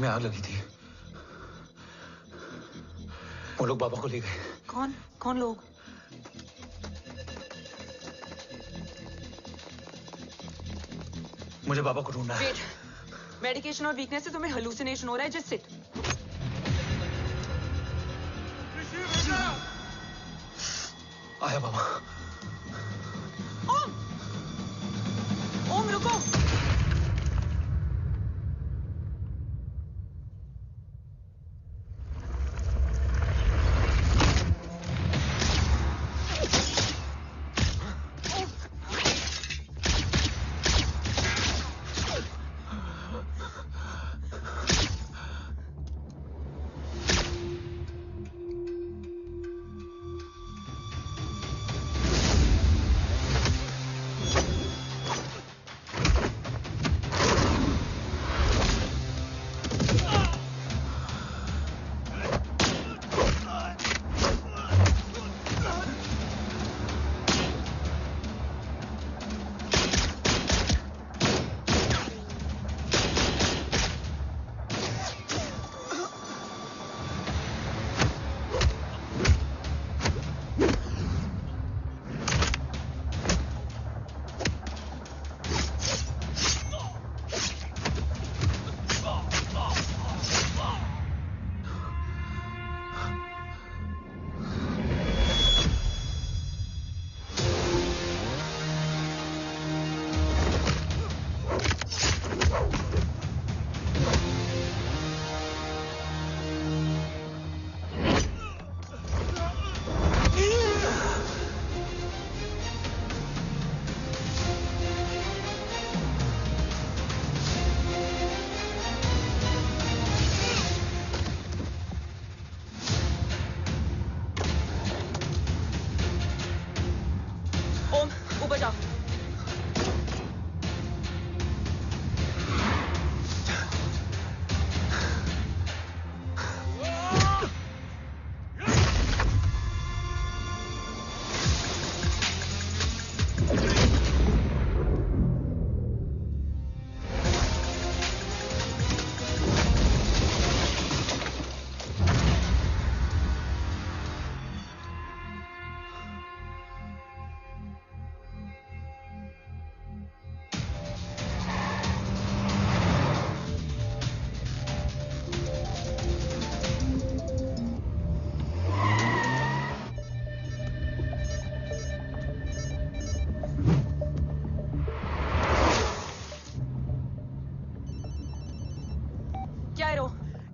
में आग लगी थी। वो लोग बाबा को ले गए। कौन लोग? मुझे बाबा को ढूंढना है। मेडिकेशन और वीकनेस से तुम्हें हेलुसिनेशन हो रहा है। Just sit. आया बाबा। ओम रुको।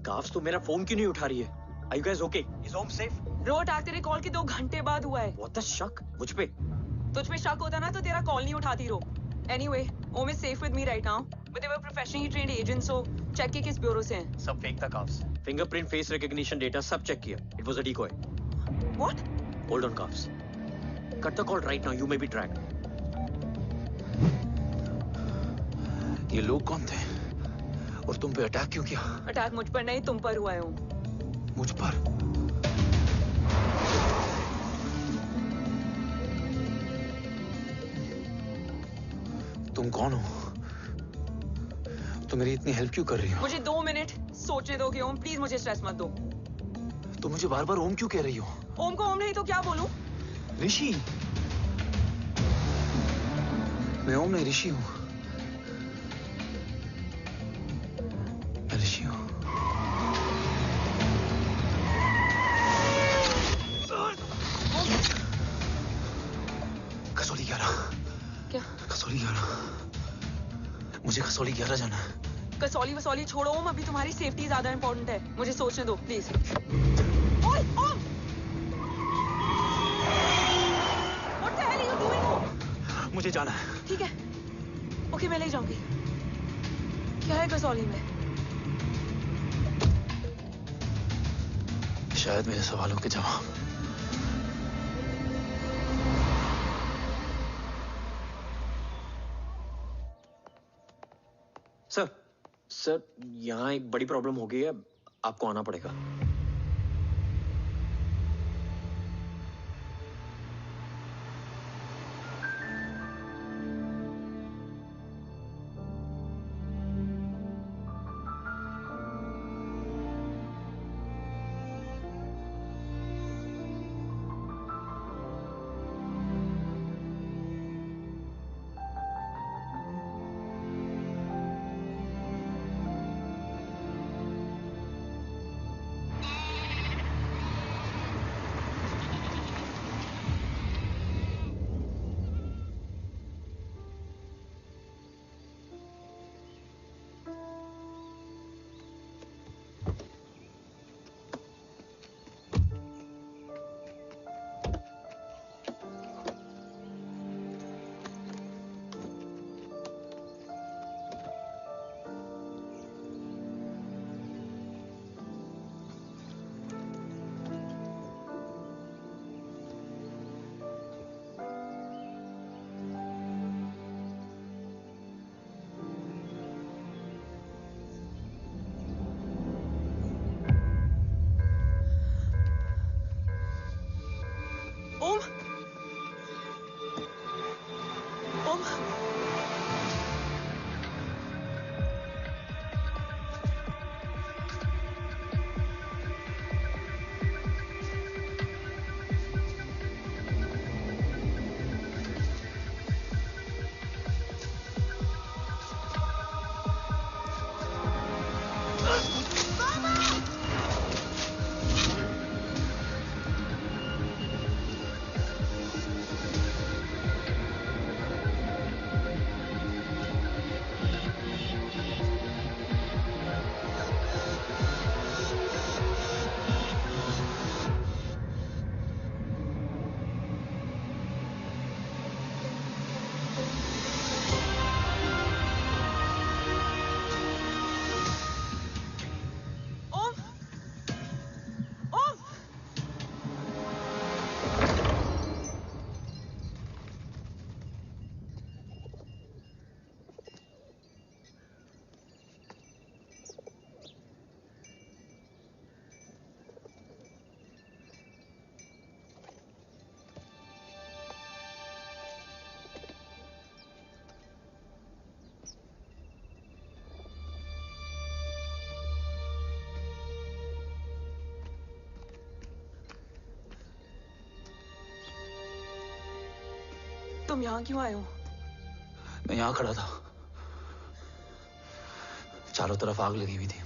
काफ्स, तो मेरा फोन क्यों नहीं उठा रही है? Are you guys okay? Is Om safe? रो अटैक तेरे कॉल के 2 घंटे बाद हुआ है। What the शक? मुझ पे? तुझ पे शक होता ना तो तेरा कॉल नहीं उठाती रो। Anyway, Om is safe with me right now. But they were professionally trained agents, so check के किस ब्यूरो से हैं? सब फेक था carbs. Fingerprint, face recognition data सब चेक किया। It was a decoy. What? Hold on, carbs. Cut the call right now. You may be tracked. ये लोग कौन थे? और तुम पे अटैक क्यों किया? अटैक मुझ पर नहीं, तुम पर हुआ है। मुझ पर? तुम कौन हो? तुम मेरी इतनी हेल्प क्यों कर रही हो? मुझे 2 मिनट सोचने दोगे ओम? प्लीज मुझे स्ट्रेस मत दो। तुम मुझे बार बार ओम क्यों कह रही हो? ओम को ओम नहीं तो क्या बोलूं? ऋषि। मैं ओम नहीं, ऋषि हूं। कसौली 11। क्या? कसौली 11। मुझे कसौली 11 जाना है। कसौली वसौली छोड़ो ओम, अभी तुम्हारी सेफ्टी ज्यादा इंपॉर्टेंट है। मुझे सोचने दो प्लीज। ओए ओम! What the hell are you doing, ओम? मुझे जाना है। ठीक है। ओके, मैं ले जाऊंगी। क्या है कसौली में? शायद मेरे सवालों के जवाब। सर, यहाँ एक बड़ी प्रॉब्लम हो गई है। आपको आना पड़ेगा। तुम यहाँ क्यों आए हो? मैं यहाँ खड़ा था, चारों तरफ आग लगी हुई थी।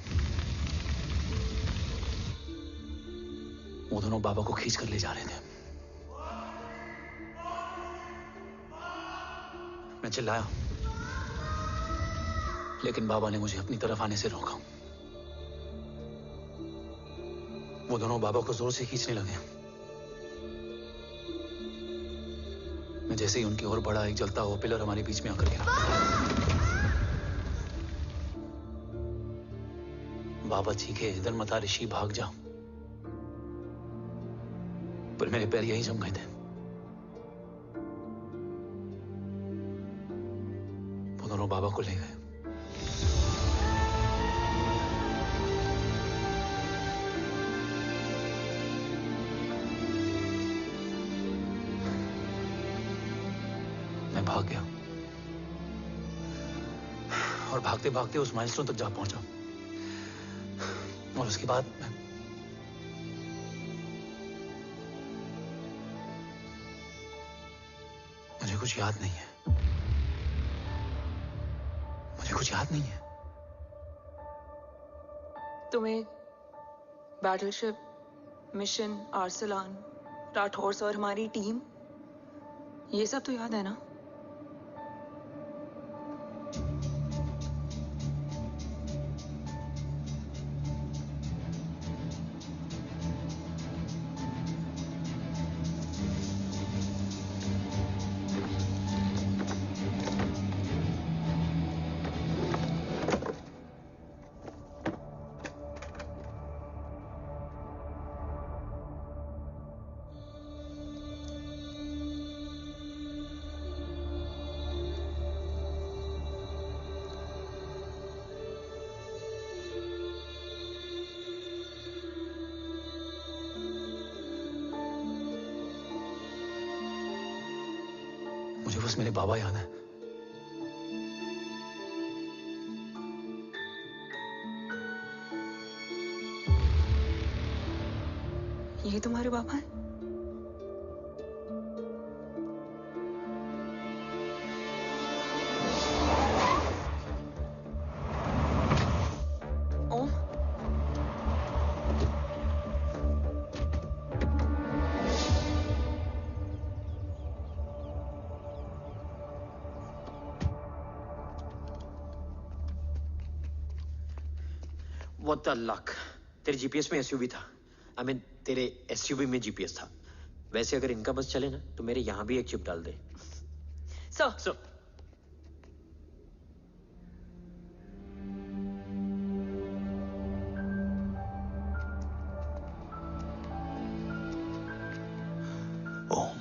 वो दोनों बाबा को खींच कर ले जा रहे थे। मैं चिल्लाया, लेकिन बाबा ने मुझे अपनी तरफ आने से रोका। वो दोनों बाबा को जोर से खींचने लगे। मैं जैसे ही उनकी ओर बढ़ा, एक जलता हुआ पिलर हमारे बीच में आकर गिरा। बाबा चीखे, इधर मत आ ऋषि, भाग जा। पर मेरे पैर यहीं जम गए थे। वो दोनों बाबा को ले गए। मैं भाग गया और भागते भागते उस माइलस्टोन तक जा पहुंचा। और उसके बाद मुझे कुछ याद नहीं है। मुझे कुछ याद नहीं है। तुम्हें बैटलशिप, मिशन, आर्सलान, राठौर और हमारी टीम, ये सब तो याद है ना? मुझे बस मेरे बाबा याद है। ये तुम्हारे बाबा हैं? ओम, What the luck? तेरे जीपीएस में एसयूवी था। I mean, तेरे एसयूवी में जीपीएस था। वैसे अगर इनका बस चले ना, तो मेरे यहां भी एक चिप डाल दे। सर। ओम,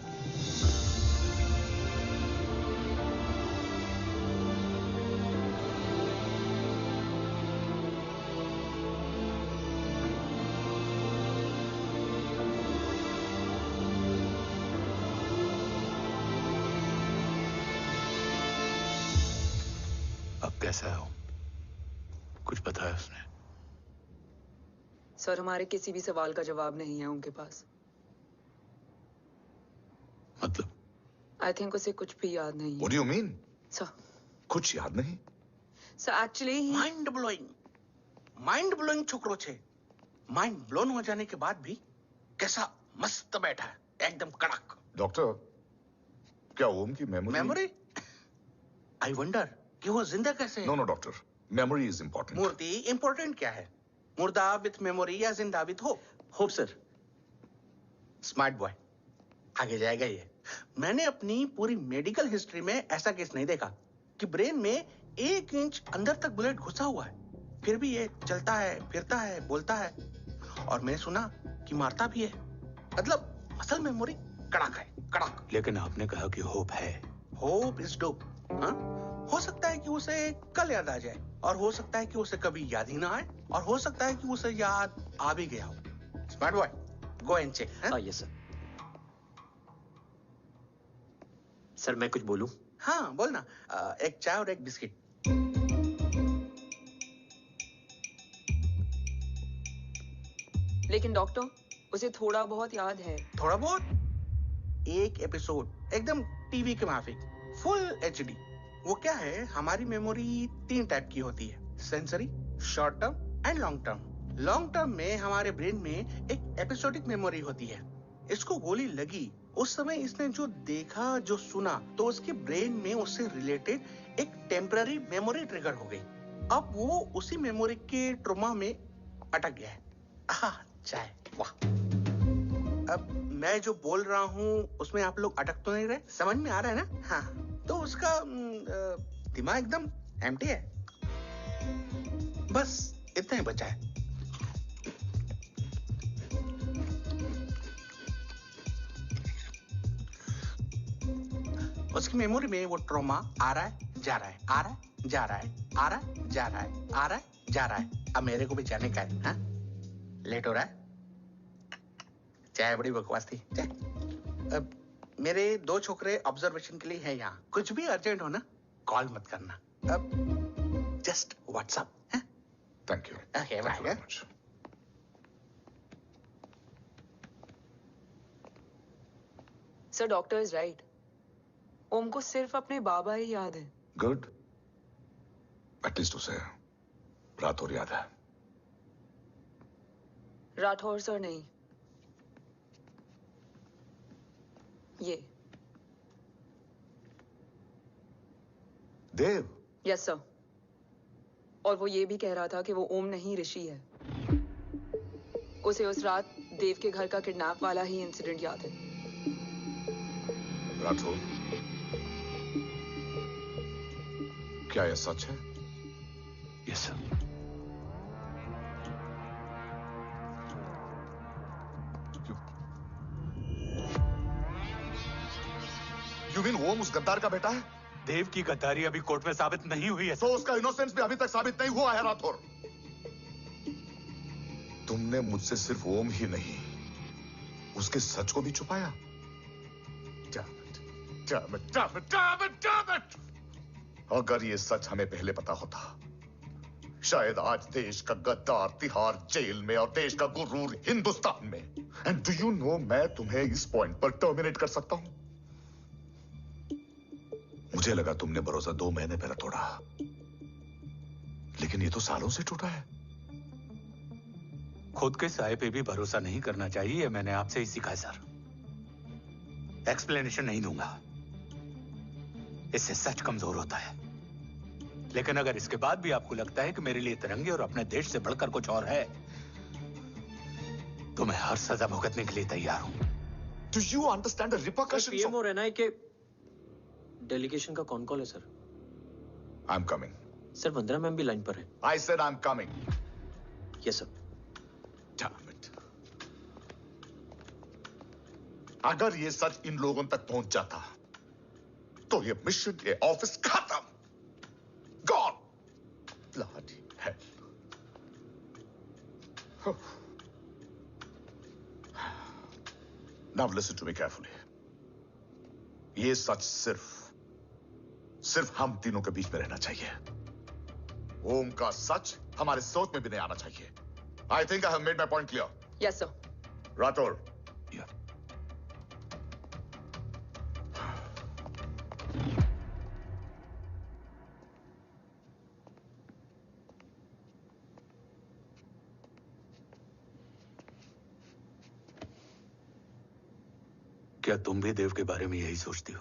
अब कैसा है ओम? कुछ बताया उसने? सर, हमारे किसी भी सवाल का जवाब नहीं है उनके पास। मतलब? आई थिंक उसे कुछ भी याद नहीं What है। do you mean? सर, कुछ याद नहीं? एक्चुअली माइंड ब्लोइंग छोकरो छे। माइंड ब्लोन हो जाने के बाद भी कैसा मस्त बैठा है, एकदम कड़क। डॉक्टर, क्या ओम की मेमोरी? आई वंडर कि वो जिंदा कैसे है? No doctor, memory is important. मूर्ति इंपॉर्टेंट क्या है? मुर्दा विथ मेमोरी या जिंदा with hope? Hope sir. Smart boy, आगे जाएगा ये। मैंने अपनी पूरी मेडिकल हिस्ट्री में ऐसा केस नहीं देखा कि ब्रेन में 1 इंच अंदर तक बुलेट घुसा हुआ है, फिर भी ये चलता है, फिरता है, बोलता है, और मैंने सुना कि मारता भी है। मतलब मसल मेमोरी कड़क है, कड़क। लेकिन आपने कहा कि होप है। Hope is dope. हाँ, हो सकता है कि उसे कल याद आ जाए, और हो सकता है कि उसे कभी याद ही ना आए, और हो सकता है कि उसे याद आ भी गया हो। Smart boy, go and check. Yes sir. Sir मैं कुछ बोलूं? हाँ बोल ना। एक चाय और एक बिस्किट। लेकिन डॉक्टर, उसे थोड़ा बहुत याद है। थोड़ा बहुत? एक एपिसोड एकदम टीवी के माफिक, फुल एचडी। वो क्या है, हमारी मेमोरी 3 टाइप की होती है, sensory, short term and long term. Long term में हमारे ब्रेन में एक एपिसोडिक मेमोरी होती है। इसको गोली लगी, उस समय इसने जो देखा, जो सुना, तो उसके ब्रेन में उससे रिलेटेड एक टेम्पररी मेमोरी ट्रिगर हो गई। अब वो उसी मेमोरी के ट्रॉमा में अटक गया है। चाय, वाह। अब मैं जो बोल रहा हूँ उसमें आप लोग अटक तो नहीं रहे? समझ में आ रहा है ना? हाँ, तो उसका दिमाग एकदम एम्प्टी है। बस इतना ही बचा है। उसकी मेमोरी में वो ट्रॉमा आ रहा है, जा रहा है, आ रहा है, जा रहा है, आ रहा है, जा रहा है, आ रहा है, जा रहा है। अब मेरे को भी जाने का है। हाँ, लेट हो रहा है। चाय बड़ी बकवास थी। अब मेरे 2 छोकरे ऑब्जर्वेशन के लिए हैं यहाँ। कुछ भी अर्जेंट हो ना, कॉल मत करना। अब just WhatsApp. Thank you. Okay, bye. Sir, doctor is right. Om को सिर्फ अपने बाबा ही याद है। गुड, एटलीस्ट उसे राठौर याद है। राठौर सर नहीं, ये देव। Yes sir. और वो ये भी कह रहा था कि वो ओम नहीं, ऋषि है। उसे उस रात देव के घर का किडनैप वाला ही इंसिडेंट याद है। राठौर, क्या यह सच है? Yes sir. यू मीन ओम उस गद्दार का बेटा है? देव की गद्दारी अभी कोर्ट में साबित नहीं हुई है। तो उसका इनोसेंस भी अभी तक साबित नहीं हुआ है राठौर। तुमने मुझसे सिर्फ ओम ही नहीं, उसके सच को भी छुपाया। Damn it! अगर ये सच हमें पहले पता होता, शायद आज देश का गद्दार तिहाड़ जेल में और देश का गुरूर हिंदुस्तान में। एंड डू यू नो, मैं तुम्हें इस पॉइंट पर टर्मिनेट कर सकता हूं। मुझे लगा तुमने भरोसा 2 महीने पहले तोड़ा, लेकिन ये तो सालों से टूटा है। खुद के साए पे भी भरोसा नहीं करना चाहिए, मैंने आपसे ही सीखा है सर। एक्सप्लेनेशन नहीं दूंगा, इससे सच कमजोर होता है। लेकिन अगर इसके बाद भी आपको लगता है कि मेरे लिए तिरंगे और अपने देश से बढ़कर कुछ और है, तो मैं हर सजा भुगतने के लिए तैयार हूं। Do you understand the repercussions? PM और एनआई के डेलीगेशन का कौन कॉल है sir? I'm coming. Sir, Vandana ma'am भी लाइन पर है। I said I'm coming. Yes sir. Damn it. अगर ये सच इन लोगों तक पहुंच जाता, तो ये मिशन, ये ऑफिस खत्म। Gone. Bloody hell. Now listen to me carefully. ये सच सिर्फ हम तीनों के बीच में रहना चाहिए। ओम का सच हमारे सोच में भी नहीं आना चाहिए। I think I have made my point clear. Yes sir. Rathore, Yeah. क्या तुम भी देव के बारे में यही सोचती हो?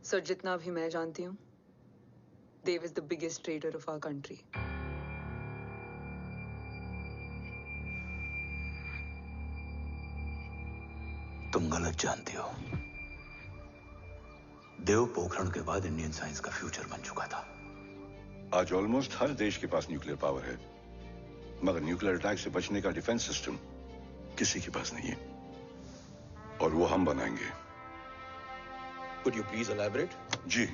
सर, जितना भी मैं जानती हूँ, Dev is the biggest trader of our country. तुम गलत जानती हो। देव पोखरण के बाद इंडियन साइंस का फ्यूचर बन चुका था। आज ऑलमोस्ट हर देश के पास न्यूक्लियर पावर है, मगर न्यूक्लियर अटैक से बचने का डिफेंस सिस्टम किसी के पास नहीं है, और वो हम बनाएंगे। Could you please elaborate? जी,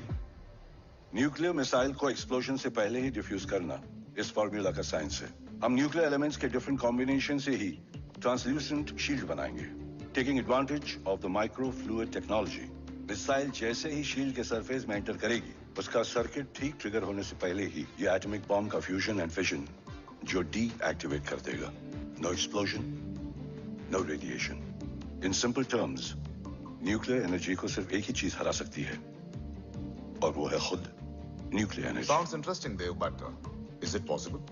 न्यूक्लियर मिसाइल को एक्सप्लोजन से पहले ही डिफ्यूज करना इस फॉर्मूला का साइंस है। हम न्यूक्लियर एलिमेंट्स के डिफरेंट कॉम्बिनेशन से ही ट्रांसल्यूसेंट शील्ड बनाएंगे, taking advantage of the micro fluid technology. Missile जैसे ही शील्ड के सरफेस में एंटर करेगी, उसका सर्किट ठीक ट्रिगर होने से पहले ही ये एटॉमिक बॉम्ब का फ्यूजन एंड फिशन जो डीएक्टिवेट कर देगा। No explosion, no radiation, in simple terms, nuclear energy को सिर्फ एक ही चीज हरा सकती है, और वो है खुद nuclear energy. Sounds interesting, Dev, but is it possible?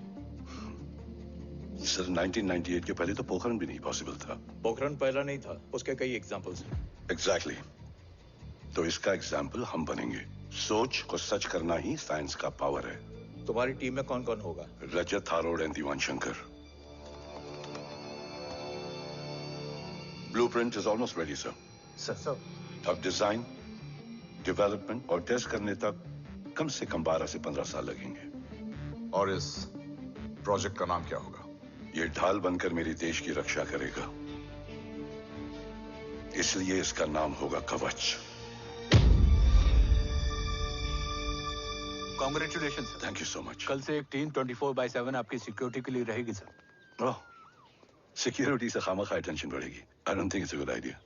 Sir 1998 के पहले तो पोखरण भी नहीं पॉसिबल था। पोखरण पहला नहीं था, उसके कई एग्जांपल्स हैं। एग्जैक्टली तो इसका एग्जाम्पल हम बनेंगे। सोच को सच करना ही साइंस का पावर है। तुम्हारी टीम में कौन कौन होगा? Rajat Tharod and Diwan Shankar. Blueprint is almost ready sir. Sir अब डिजाइन, डेवलपमेंट और टेस्ट करने तक कम से कम 12 से 15 साल लगेंगे। और इस प्रोजेक्ट का नाम क्या होगा? ये ढाल बनकर मेरे देश की रक्षा करेगा, इसलिए इसका नाम होगा कवच। Congratulation sir. Thank you so much. कल से एक टीम 24/7 आपकी सिक्योरिटी के लिए रहेगी सर। ओह, सिक्योरिटी से खामखा टेंशन बढ़ेगी। I don't think it's a good idea.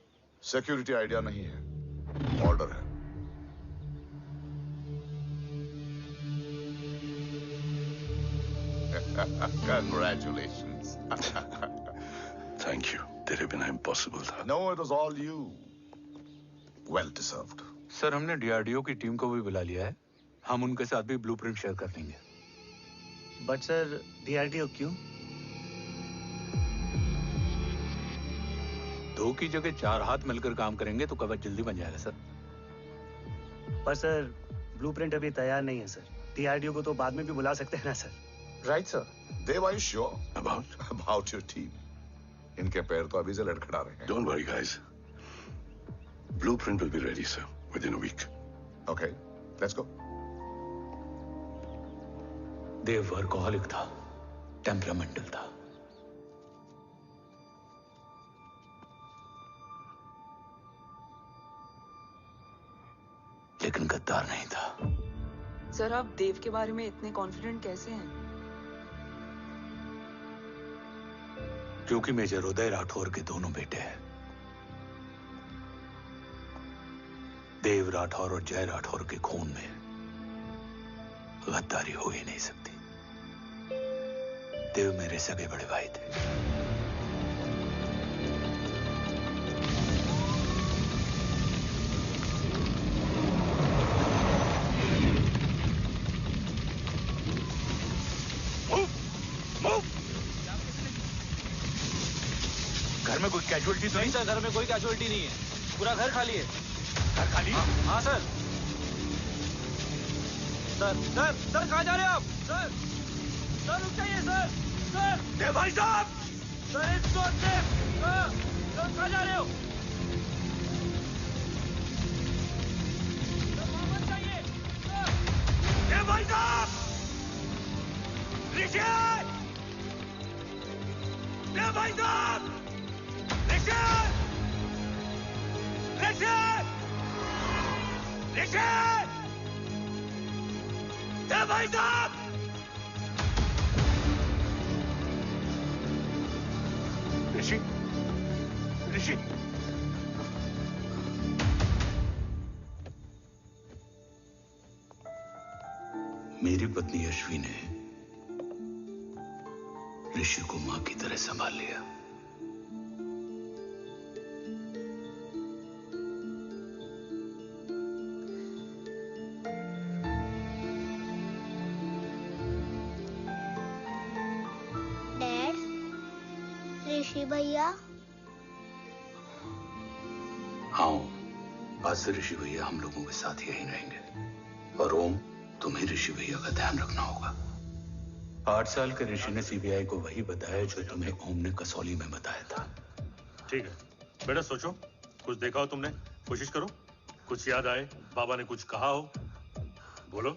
Security idea नहीं है, ऑर्डर है। Congratulations. थैंक यू, तेरे बिना इम्पॉसिबल था। No, it was all you. Well deserved. Sir हमने डीआरडीओ की टीम को भी बुला लिया है, हम उनके साथ भी ब्लूप्रिंट शेयर कर लेंगे। बट सर डीआरडीओ क्यों? 2 की जगह 4 हाथ मिलकर काम करेंगे तो कवच जल्दी बन जाएगा सर। पर सर ब्लूप्रिंट अभी तैयार नहीं है सर। डीआरडीओ को तो बाद में भी बुला सकते हैं ना sir. Right sir. Dev, are you sure about your team? इनके पैर तो अभी से लड़खड़ा रहे हैं। Don't worry, guys. Blueprint will be ready, sir, within a week. Okay, let's go. Dev workaholic था, टेम्परामेंटल था। लेकिन गद्दार नहीं था। सर आप देव के बारे में इतने कॉन्फिडेंट कैसे हैं? क्योंकि मेजर उदय राठौर के दोनों बेटे हैं। देव राठौर और जय राठौर के खून में गद्दारी हो ही नहीं सकती। देव मेरे सगे बड़े भाई थे। घर में कोई कैजुअलिटी तो नहीं? सर घर में कोई कैजुअलिटी नहीं है, पूरा घर खाली है। घर खाली? हाँ सर। सर सर सर कहाँ जा रहे हैं आप? सर सर रुक जाइए सर। सर देव भाई साहब! Sir it's not safe. Sir sir कहाँ जा रहे हो? सर वहाँ मत जाइए। सर देव भाई साहब! ऋषि! देव भाई साहब! ऋषि! ऋषि! ऋषि! देव भाई साहब! ऋषि! ऋषि! मेरी पत्नी अश्वी ने ऋषि को मां की तरह संभाल लिया। डैड, ऋषि भैया। हाँ, आज से ऋषि भैया हम लोगों के साथ यहीं रहेंगे। और ओम, तुम्हें ऋषि भैया का ध्यान रखना होगा। 8 साल के ऋषि ने सीबीआई को वही बताया जो तुम्हें ओम ने कसौली में बताया था। ठीक है बेटा, सोचो, कुछ देखा हो तुमने, कोशिश करो, कुछ याद आए, बाबा ने कुछ कहा हो, बोलो।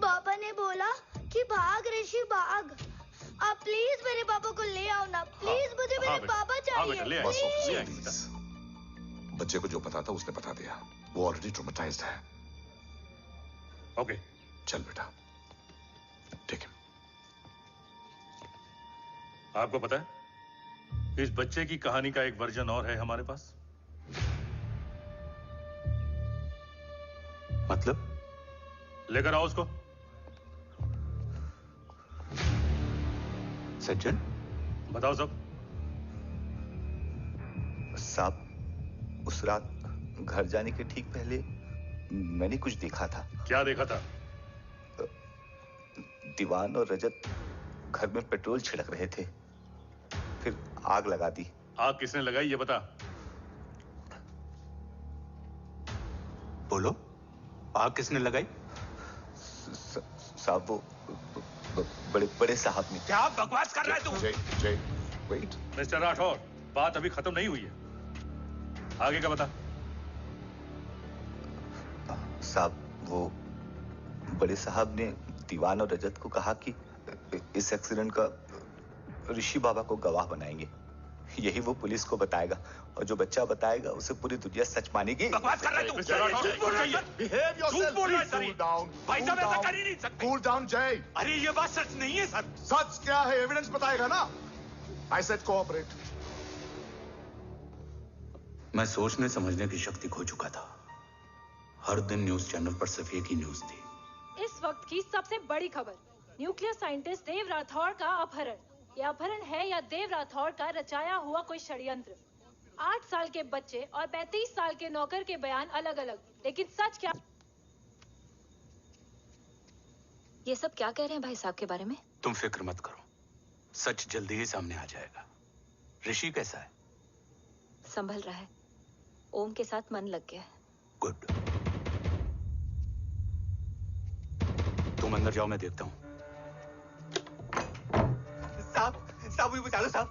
पापा ने बोला कि भाग ऋषि भाग। आप प्लीज मेरे पापा को ले आओ ना, प्लीज। मुझे मेरे पापा चाहिए। ले बस आइए, प्लीज। बच्चे को जो पता था उसने बता दिया। वो ऑलरेडी ट्रॉमेटाइज्ड है। ओके चल बेटा, ठीक है। आपको पता है इस बच्चे की कहानी का एक वर्जन और है हमारे पास। मतलब? लेकर आओ उसको। सज्जन, बताओ सब। साहब, उस रात घर जाने के ठीक पहले मैंने कुछ देखा था। क्या देखा था? दीवान और रजत घर में पेट्रोल छिड़क रहे थे, फिर आग लगा दी। आग किसने लगाई ये बता। बोलो, आग किसने लगाई? साहब वो बड़े बड़े साहब ने। क्या बकवास कर रहा है तू? जय वेट। मिस्टर राठौर, बात अभी खत्म नहीं हुई है, आगे का बता। साहब वो बड़े साहब ने दीवान और रजत को कहा कि इस एक्सीडेंट का ऋषि बाबा को गवाह बनाएंगे। यही वो पुलिस को बताएगा और जो बच्चा बताएगा उसे पूरी दुनिया सच मानेगी। बकवास कर रहा है तू? मिस्टर राठौर, झूठ बोल रही है। Behave yourself, झूठ बोल रहा है please सर। cool down, भाई cool साहब ऐसा down. कर ही नहीं सकते। Cool down, जय। अरे ये बात सच नहीं है सर। सच क्या है? एविडेंस बताएगा ना। I said cooperate. मैं सोचने समझने की शक्ति खो चुका था। हर दिन न्यूज चैनल पर सिर्फ एक ही न्यूज थी। इस वक्त की सबसे बड़ी खबर, न्यूक्लियर साइंटिस्ट देव राठौड़ का अपहरण। यह अपहरण है या देव राठौड़ का रचाया हुआ कोई षड्यंत्र। 8 साल के बच्चे और 35 साल के नौकर के बयान अलग अलग, लेकिन सच क्या? ये सब क्या कह रहे हैं भाई साहब के बारे में? तुम फिक्र मत करो, सच जल्दी ही सामने आ जाएगा। ऋषि कैसा है? संभल रहा है। ओम के साथ मन लग गया है। गुड। तुम अंदर जाओ, मैं देखता हूँ। साहब मुझे बचा लो साहब।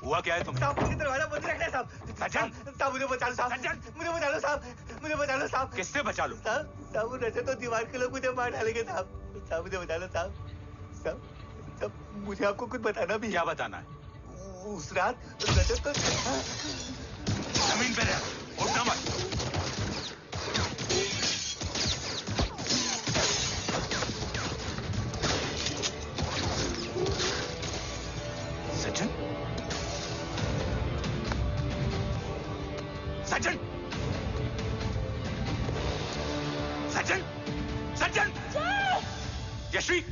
हुआ क्या है तुम्हें? साहब मुझे दरवाजा बंद रखना है साहब। सज्जन, साहब मुझे बचा लो साहब। सज्जन, मुझे बचा लो साहब। मुझे बचा लो साहब। किससे बचा लो? साहब वो रजत तो दीवार के लोग मुझे मार डालेंगे साहब। साहब मुझे बचा लो साहब। साहब मुझे आपको कुछ बताना भी। क्या बताना है? उस रात रजत तो जमीन पे रह, उठना मत। सज्जन, सज्जन, सज्जन, सज्जन, यश्वी,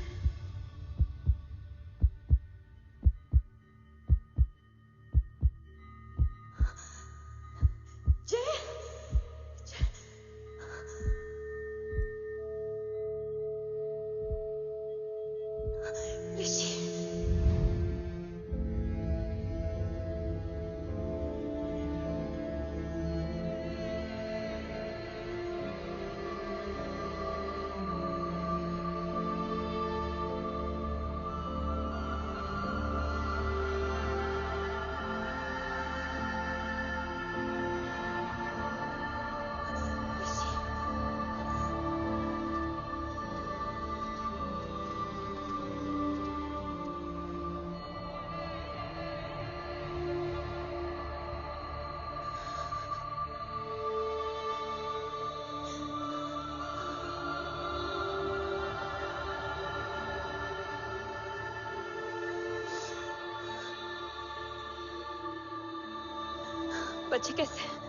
बच्चे कैसे हैं?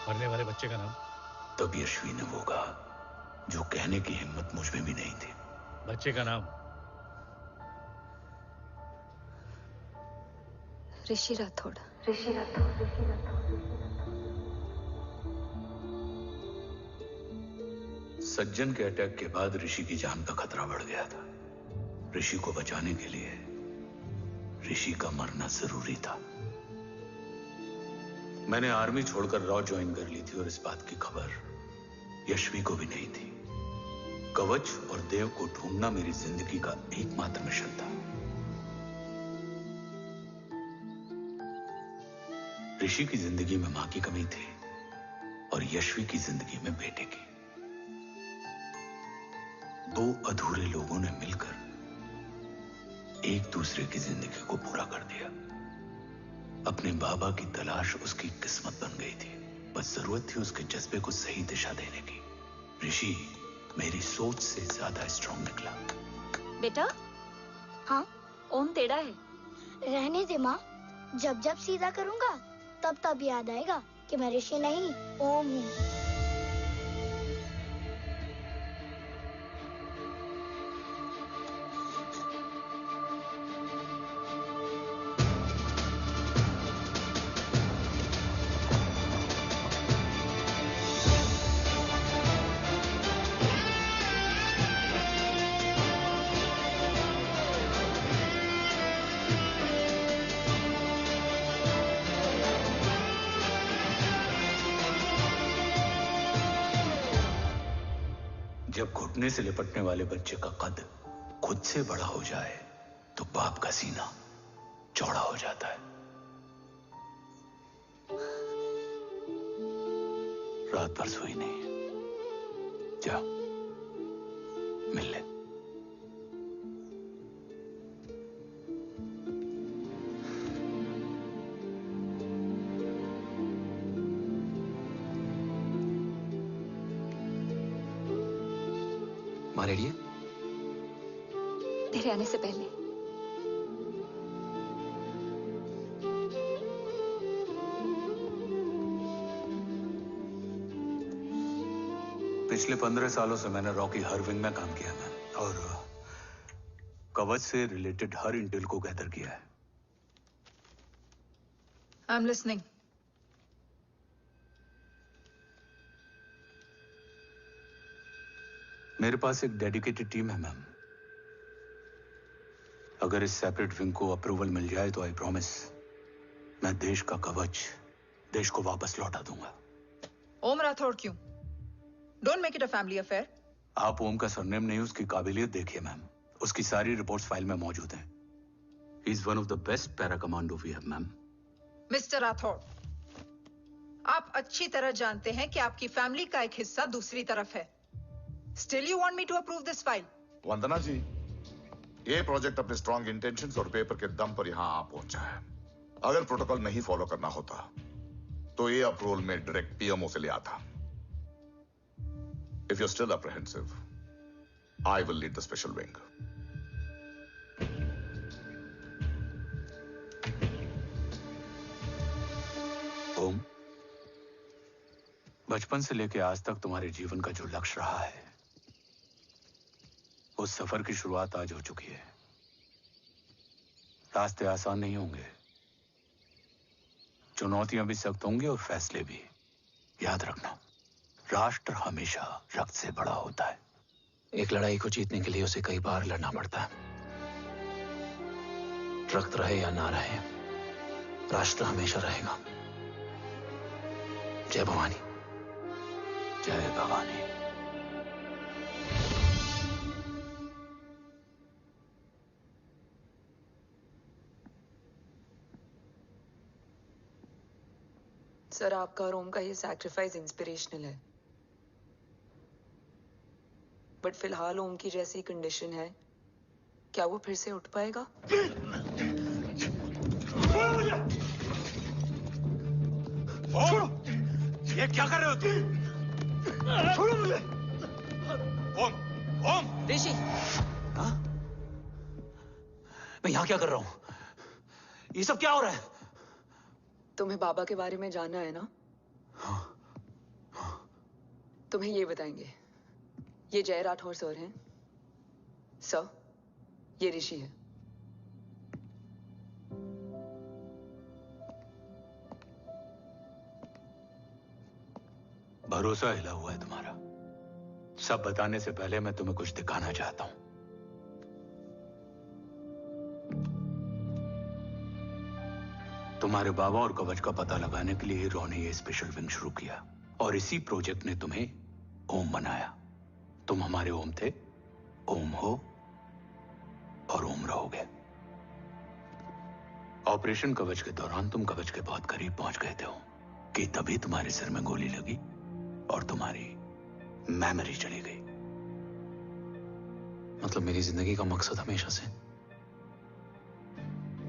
मरने वाले बच्चे का नाम? तब यश्वी ने वो कहा जो कहने की हिम्मत मुझ में भी नहीं थी। बच्चे का नाम? ऋषि राठौड़। सज्जन के अटैक के बाद ऋषि की जान का खतरा बढ़ गया था। ऋषि को बचाने के लिए ऋषि का मरना जरूरी था। मैंने आर्मी छोड़कर रॉ ज्वाइन कर ली थी और इस बात की खबर यशवी को भी नहीं थी। कवच और देव को ढूंढना मेरी जिंदगी का एकमात्र मिशन था। ऋषि की जिंदगी में मां की कमी थी और यशवी की जिंदगी में बेटे की। दो अधूरे लोगों ने मिलकर एक दूसरे की जिंदगी को पूरा कर दिया। अपने बाबा की तलाश उसकी किस्मत बन गई थी। बस जरूरत थी उसके जज्बे को सही दिशा देने की। ऋषि मेरी सोच से ज्यादा स्ट्रांग निकला। बेटा, हाँ ओम टेढ़ा है। रहने दे माँ, जब जब सीधा करूंगा तब तब याद आएगा कि मैं ऋषि नहीं ओम हूँ। जब घुटने से लिपटने वाले बच्चे का कद खुद से बड़ा हो जाए तो बाप का सीना चौड़ा हो जाता है। रात भर सोई नहीं। जा मिल ले। माँ रेडी है? तेरे आने से पहले। पिछले 15 सालों से मैंने रॉ की हर विंग में काम किया है और कवच से रिलेटेड हर इंटेल को गैदर किया है। I am listening. मेरे पास एक डेडिकेटेड टीम है मैम। अगर इस सेपरेट विंग को अप्रूवल मिल जाए तो आई प्रॉमिस मैं देश का कवच देश को वापस लौटा दूंगा। ओम राठौड़ क्यों? Don't make it a family affair. आप ओम का सरनेम नहीं, उसकी काबिलियत देखिए मैम। उसकी सारी रिपोर्ट्स फाइल में मौजूद हैं। He is one of the best para commando we have ma'am. Mister Rathod, आप अच्छी तरह जानते हैं कि आपकी फैमिली का एक हिस्सा दूसरी तरफ है। Still you want me to approve this file? वंदना जी, ये प्रोजेक्ट अपने स्ट्रॉन्ग इंटेंशंस और पेपर के दम पर यहां आ पहुंचा है। अगर प्रोटोकॉल नहीं फॉलो करना होता तो ये अप्रूवल में डायरेक्ट पीएमओ से ले आता। If you're still apprehensive, I will lead the special wing. ओम, बचपन से लेकर आज तक तुम्हारे जीवन का जो लक्ष्य रहा है उस सफर की शुरुआत आज हो चुकी है। रास्ते आसान नहीं होंगे, चुनौतियां भी सख्त होंगी और फैसले भी। याद रखना, राष्ट्र हमेशा रक्त से बड़ा होता है। एक लड़ाई को जीतने के लिए उसे कई बार लड़ना पड़ता है। रक्त रहे या ना रहे, राष्ट्र हमेशा रहेगा। जय भवानी। जय भवानी। सर, आपका और ओम का ये सैक्रिफाइस इंस्पिरेशनल है, बट फिलहाल ओम की जैसी कंडीशन है, क्या वो फिर से उठ पाएगा? छोड़ो! ये क्या कर रहे हो तुम? छोड़ो मुझे! ओम! ओम! ऋषि! हाँ? मैं यहाँ क्या कर रहा हूँ? ये सब क्या हो रहा है? तुम्हें बाबा के बारे में जानना है ना? तुम्हें ये बताएंगे। ये जय राठौर सर हैं। सर, ये ऋषि है। भरोसा हिला हुआ है तुम्हारा। सब बताने से पहले मैं तुम्हें कुछ दिखाना चाहता हूं। तुम्हारे बाबा और कवच का पता लगाने के लिए हीरो ने ये स्पेशल विंग शुरू किया और इसी प्रोजेक्ट ने तुम्हें ओम बनाया। तुम हमारे ओम थे, ओम हो और ओम रहोगे। ऑपरेशन कवच के दौरान तुम कवच के बहुत करीब पहुंच गए थे कि तभी तुम्हारे सिर में गोली लगी और तुम्हारी मेमोरी चली गई। मतलब मेरी जिंदगी का मकसद हमेशा से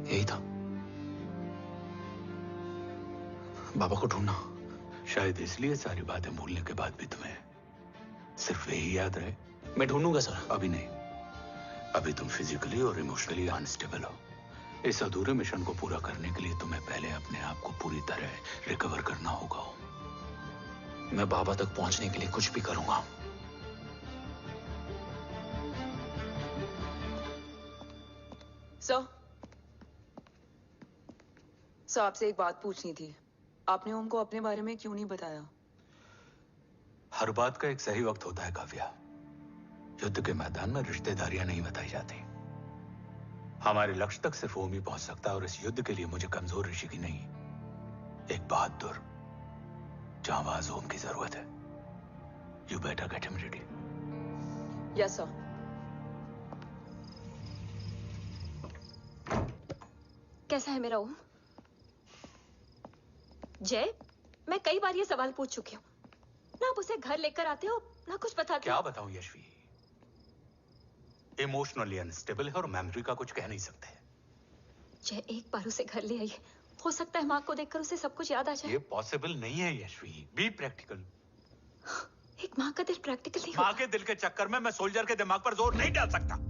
यही था, बाबा को ढूंढना। शायद इसलिए सारी बातें भूलने के बाद भी तुम्हें सिर्फ यही याद रहे। मैं ढूंढूंगा सर। अभी नहीं, अभी तुम फिजिकली और इमोशनली अनस्टेबल हो। इस अधूरे मिशन को पूरा करने के लिए तुम्हें पहले अपने आप को पूरी तरह रिकवर करना होगा। मैं बाबा तक पहुंचने के लिए कुछ भी करूंगा। सर, आपसे एक बात पूछनी थी। आपने ओम को अपने बारे में क्यों नहीं बताया? हर बात का एक सही वक्त होता है काव्या। युद्ध के मैदान में रिश्तेदारियां नहीं बताई जाती। हमारे लक्ष्य तक सिर्फ ओम ही पहुंच सकता है और इस युद्ध के लिए मुझे कमजोर ऋषि की नहीं, एक बहादुर जांबाज ओम की जरूरत है। You better get him ready. Yes sir. कैसा है मेरा ओम? जय, मैं कई बार ये सवाल पूछ चुकी हूँ। ना आप उसे घर लेकर आते हो, ना कुछ बताते क्या हो। बताऊं यशवी, इमोशनली अनस्टेबल है और मेमोरी का कुछ कह नहीं सकते। जय, एक बार उसे घर ले आइए। हो सकता है माँ को देखकर उसे सब कुछ याद आ जाए। ये पॉसिबल नहीं है यशवी। Be practical. एक माँ का दिल प्रैक्टिकल नहीं माँ के दिल के चक्कर में मैं सोल्जर के दिमाग पर जोर नहीं डाल सकता।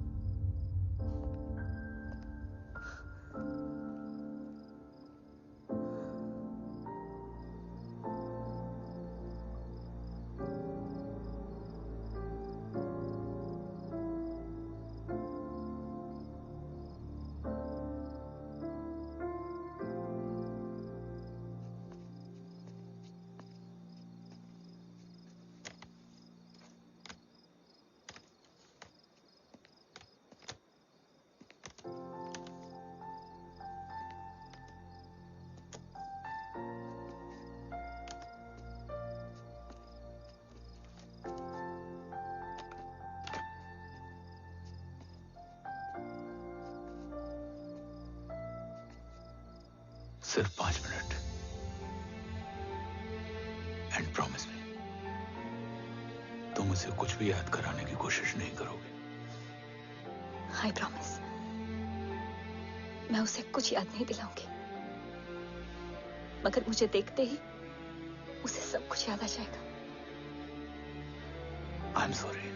सिर्फ 5 मिनट। एंड प्रॉमिस मी, तुम उसे कुछ भी याद कराने की कोशिश नहीं करोगे। आई प्रॉमिस, मैं उसे कुछ याद नहीं दिलाऊंगी, मगर मुझे देखते ही उसे सब कुछ याद आ जाएगा। I am sorry.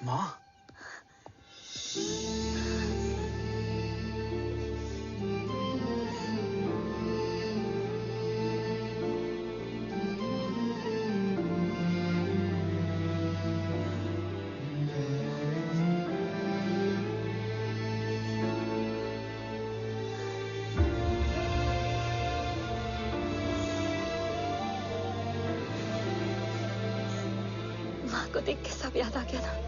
माँ, माँ को देख के सब याद आ गया ना।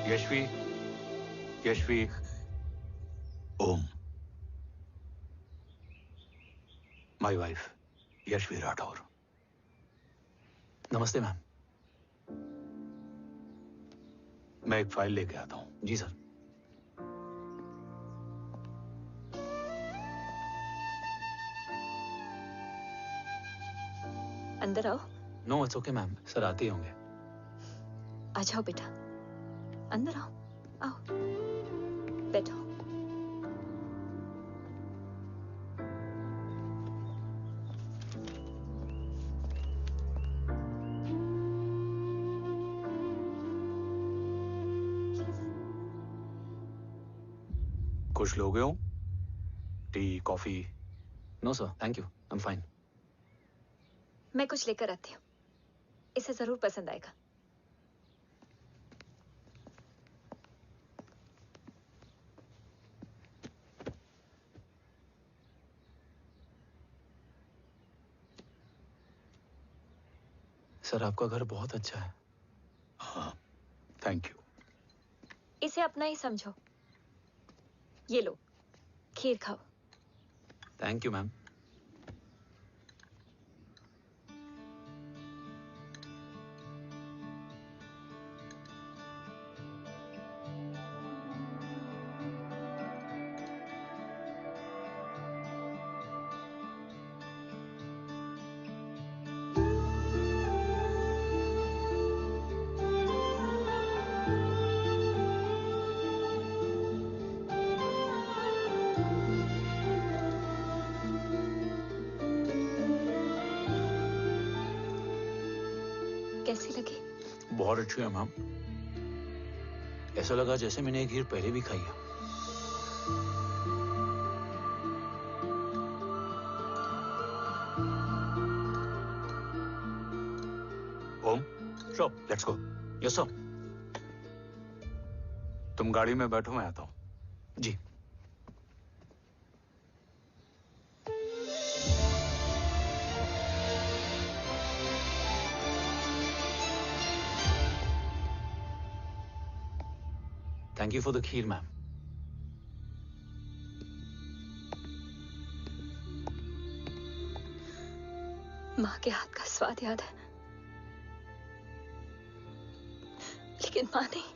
Yashvi, Yashvi, Om, my wife Yashvi Rathore. नमस्ते मैम। मैं एक फाइल लेके आता हूं। जी सर। अंदर आओ। No it's okay ma'am, sir आते ही होंगे। आ जाओ बेटा, अंदर आओ। आओ, बैठो। कुछ लोगे हो? Tea, coffee? No sir, thank you, I am fine. मैं कुछ लेकर आती हूँ, इसे जरूर पसंद आएगा। सर आपका घर बहुत अच्छा है। हाँ, थैंक यू। इसे अपना ही समझो। ये लो, खीर खाओ। Thank you ma'am. कैसी लगी? बहुत अच्छी है मैम। ऐसा लगा जैसे मैंने एक खीर पहले भी खाई है। Om, sure, let's go. Yes sir. तुम गाड़ी में बैठो, मैं आता हूं। जी। Thank you for the kheer, ma'am. माँ के हाथ का स्वाद याद है, लेकिन माँ नहीं।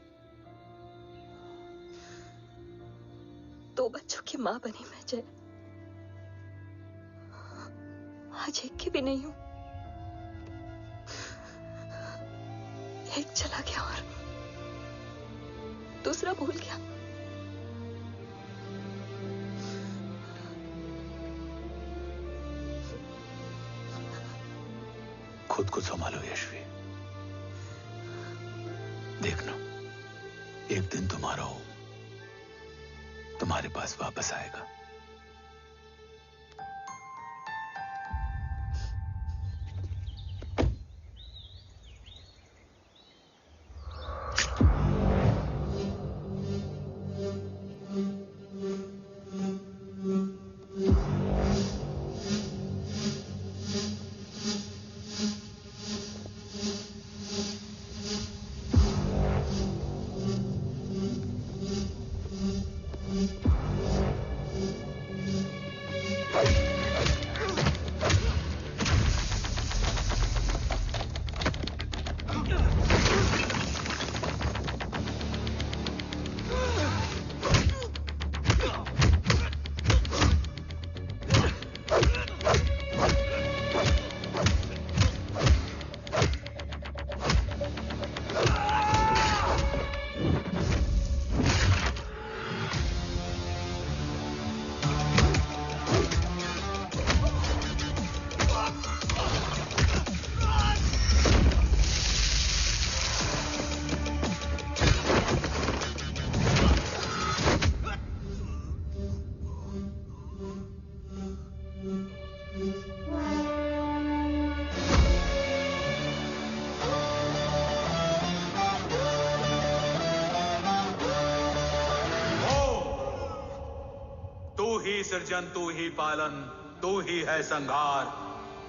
2 बच्चों की माँ बनी मैं जय। आज एक की भी नहीं हूं। एक चला गया और दूसरा भूल गया। खुद को संभालो यशवी। देखना, एक दिन तुम्हारा हो तुम्हारे पास वापस आएगा। सृजन तू ही पालन, तू ही है संहार,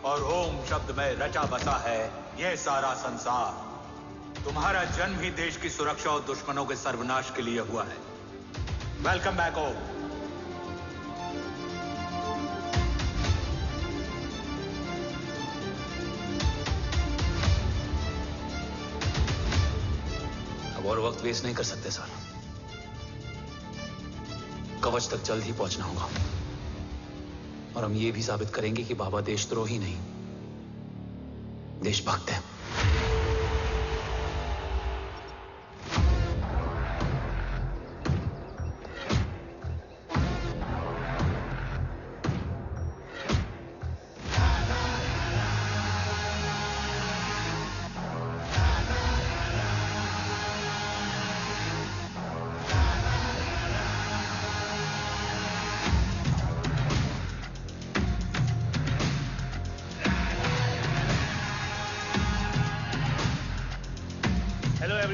और ओम शब्द में रचा बसा है यह सारा संसार। तुम्हारा जन्म ही देश की सुरक्षा और दुश्मनों के सर्वनाश के लिए हुआ है। वेलकम बैक ओम। अब और वक्त वेस्ट नहीं कर सकते सर। कवच तक जल्द ही पहुंचना होगा और हम ये भी साबित करेंगे कि बाबा देशद्रोही नहीं, देशभक्त है।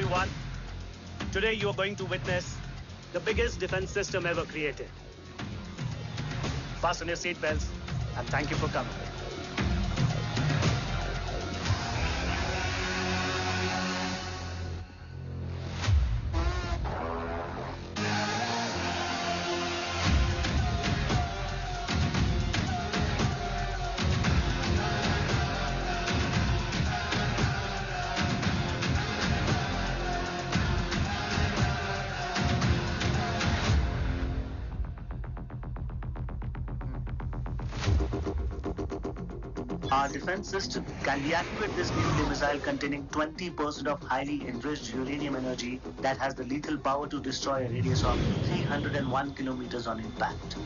everyone. Today you are going to witness the biggest defense system ever created. Fasten your seatbelts and thank you for coming. Our defense system can deactivate this nuclear missile containing 20% of highly enriched uranium energy that has the lethal power to destroy a radius of 301 kilometers on impact.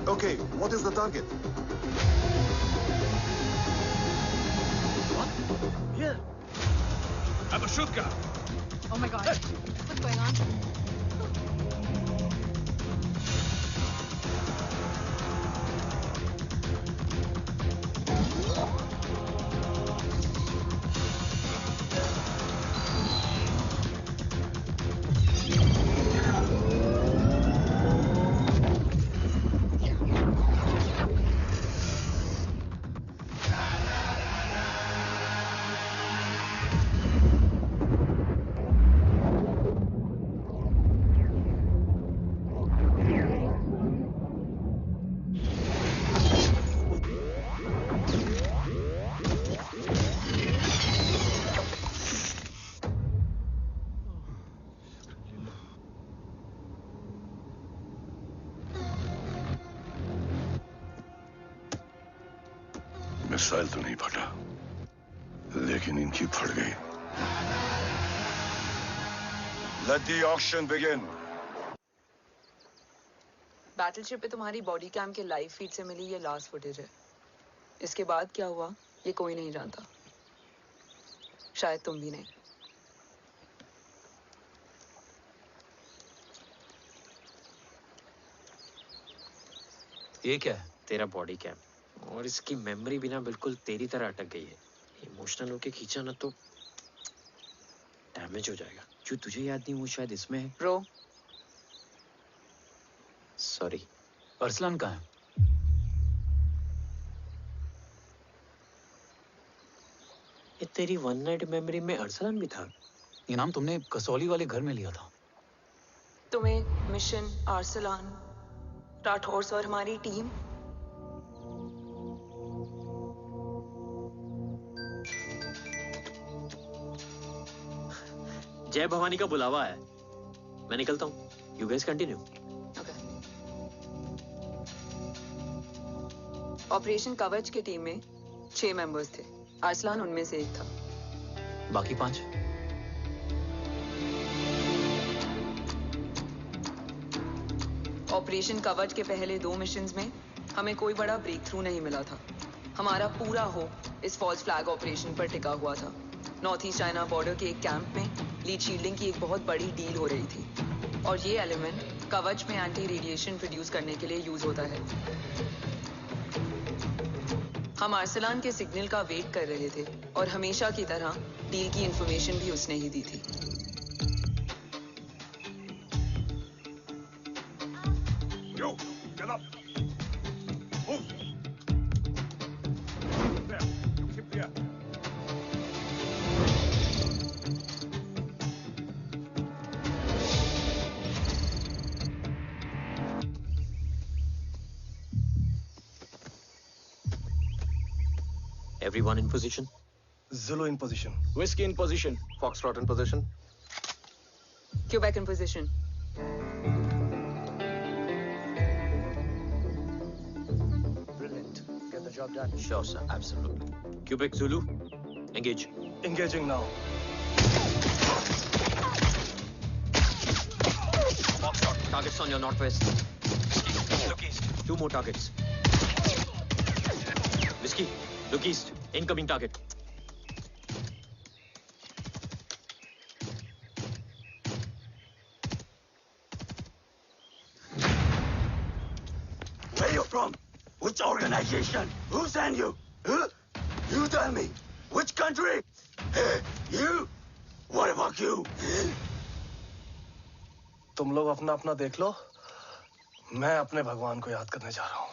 Okay, what is the target? What? Here. I'm a shotgun. Oh my god. What's going on? Missile तो नहीं फटा, लेकिन इनकी फट गई। Let the auction begin. Battleship पे तुम्हारी body cam के लाइव फीड से मिली ये लास्ट फुटेज है। इसके बाद क्या हुआ ये कोई नहीं जानता, शायद तुम भी नहीं। ये क्या है? तेरा बॉडी कैम, और इसकी मेमोरी भी ना बिल्कुल तेरी तरह अटक गई है। इमोशनल होके खींचा ना तो डैमेज हो जाएगा। जो तुझे याद नहीं वो शायद इसमें है। रो सॉरी। अरसलान कहाँ है? ये तेरी वन नाइट मेमोरी में अरसलान भी था? ये नाम तुमने कसौली वाले घर में लिया था। तुम्हें मिशन, अरसलान, राठौर और हमारी टीम। जय भवानी का बुलावा है, मैं निकलता हूँ। You guys continue. ऑपरेशन कवच की टीम में 6 मेंबर्स थे, अरसलान उनमें से एक था। बाकी 5? ऑपरेशन कवच के पहले 2 मिशंस में हमें कोई बड़ा ब्रेक थ्रू नहीं मिला था। हमारा पूरा होप इस फॉल्स फ्लैग ऑपरेशन पर टिका हुआ था। नॉर्थ ईस्ट चाइना बॉर्डर के एक कैंप में लीड शील्डिंग की एक बहुत बड़ी डील हो रही थी, और ये एलिमेंट कवच में एंटी रेडिएशन प्रोड्यूस करने के लिए यूज होता है। हम अरसलान के सिग्नल का वेट कर रहे थे, और हमेशा की तरह डील की इंफॉर्मेशन भी उसने ही दी थी। Yo, get up. Move. There. Keep there. Everyone in position? Zulu in position. Whiskey in position. Foxtrot in position. Quebec in position. Brilliant. Get the job done. Sure, sir. Absolutely. Quebec Zulu, engage. Engaging now. Foxtrot, targets on your northwest. Look east. 2 more targets. Whiskey, look east. Incoming target. Where you from? Which organization? Who sent you? Huh? You tell me, which country? Hey, you? What about you? तुम लोग अपना अपना देख लो, मैं अपने भगवान को याद करने जा रहा हूँ।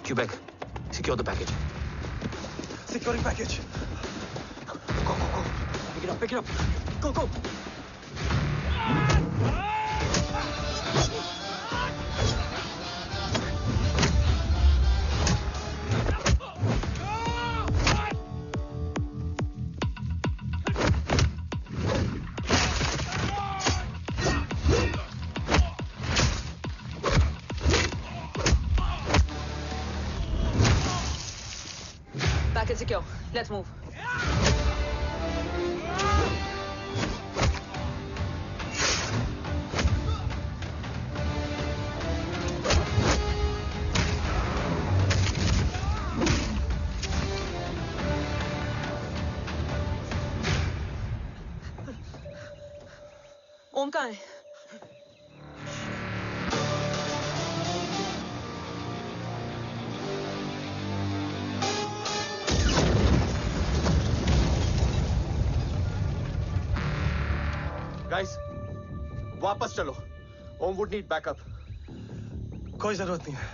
Quebec, secure the package. Securing package. Go, go, go. Pick it up, pick it up. Go, go. Package secure. Let's move. ओम कहाँ है? Guys, वापस चलो। ओम वुड नीड बैकअप। कोई जरूरत नहीं है।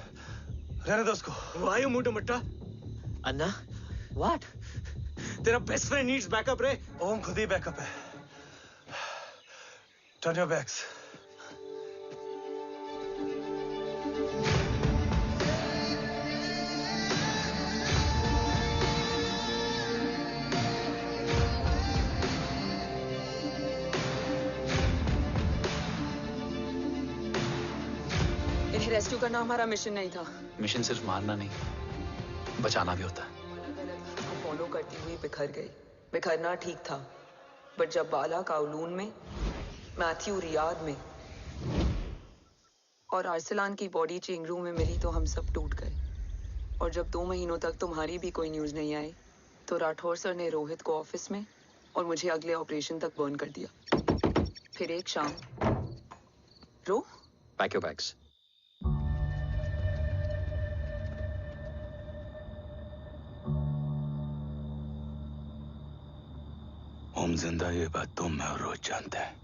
रहने दो उसको। Why you mood Matta? Anna, what? तेरा बेस्ट फ्रेंड नीड्स बैकअप रे। ओम खुद ही बैकअप है। Turn your backs. इन्हें रेस्क्यू करना हमारा मिशन नहीं था। मिशन सिर्फ मारना नहीं, बचाना भी होता है। फॉलो करती हुई बिखर गई। बिखरना ठीक था, बट जब बाला काउलून में, मैथ्यू रियाद में और आर्सलान की बॉडी चेंज रूम में मिली तो हम सब टूट गए। और जब 2 महीनों तक तुम्हारी भी कोई न्यूज नहीं आई तो राठौर सर ने रोहित को ऑफिस में और मुझे अगले ऑपरेशन तक बर्न कर दिया। फिर एक शाम रो पैक योर बैग्स। ओम जिंदा, ये बात तुम मैं और रोहित जानते हैं।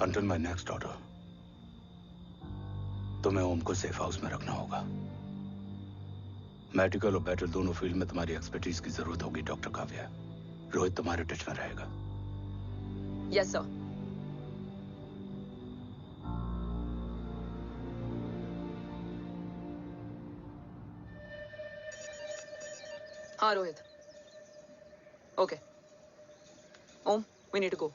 Until my next order, तुम्हें ओम को सेफ हाउस में रखना होगा। मेडिकल और बैटल दोनों फील्ड में तुम्हारी एक्सपर्टीज की जरूरत होगी डॉक्टर काव्या। रोहित तुम्हारे टच में रहेगा। Yes sir. हाँ Rohit. Okay Om, we need to go.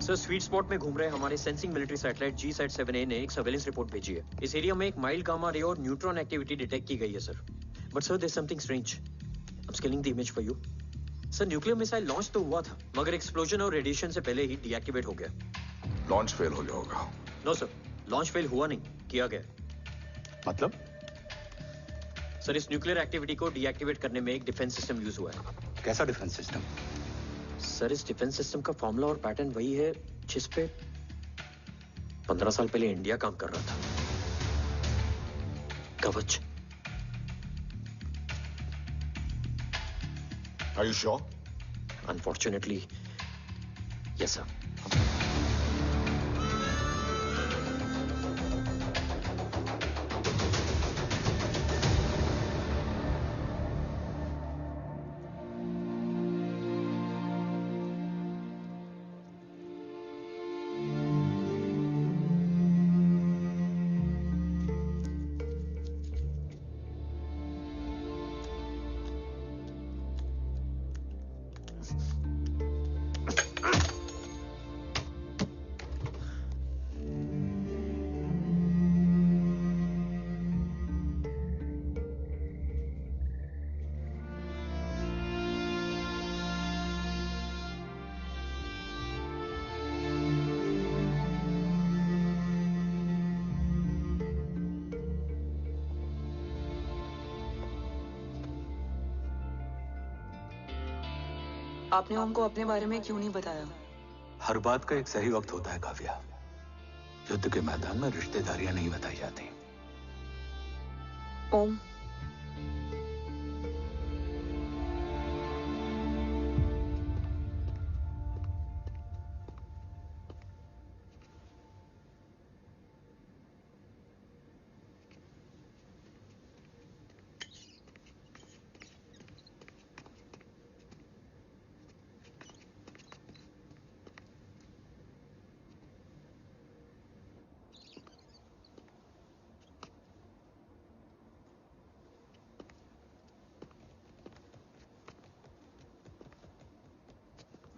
Sir, sweet spot में घूम रहे हमारे सेंसिंग मिलिट्री सैटेलाइट G-SAT-7A ने एक सर्वेलेंस रिपोर्ट भेजी है। इस एरिया में एक माइल्ड गामा रे और न्यूट्रॉन एक्टिविटी डिटेक्ट की गई है sir. But sir, there is something strange. I am scanning the image for you. Sir, nuclear missile launch तो हुआ था, मगर एक्सप्लोजन और रेडिएशन से पहले ही डीएक्टिवेट हो गया। लॉन्च फेल हो गया होगा। नो सर, लॉन्च फेल हुआ नहीं, किया गया। मतलब? सर, इस न्यूक्लियर एक्टिविटी को डीएक्टिवेट करने में एक डिफेंस सिस्टम यूज हुआ है। कैसा डिफेंस सिस्टम? सर, इस डिफेंस सिस्टम का फॉर्मूला और पैटर्न वही है जिस पे 15 साल पहले इंडिया काम कर रहा था। कवच। Are you sure? Unfortunately, yes sir. आपने ओम को अपने बारे में क्यों नहीं बताया? हर बात का एक सही वक्त होता है काव्या। युद्ध के मैदान में रिश्तेदारियां नहीं बताई जाती। ओम,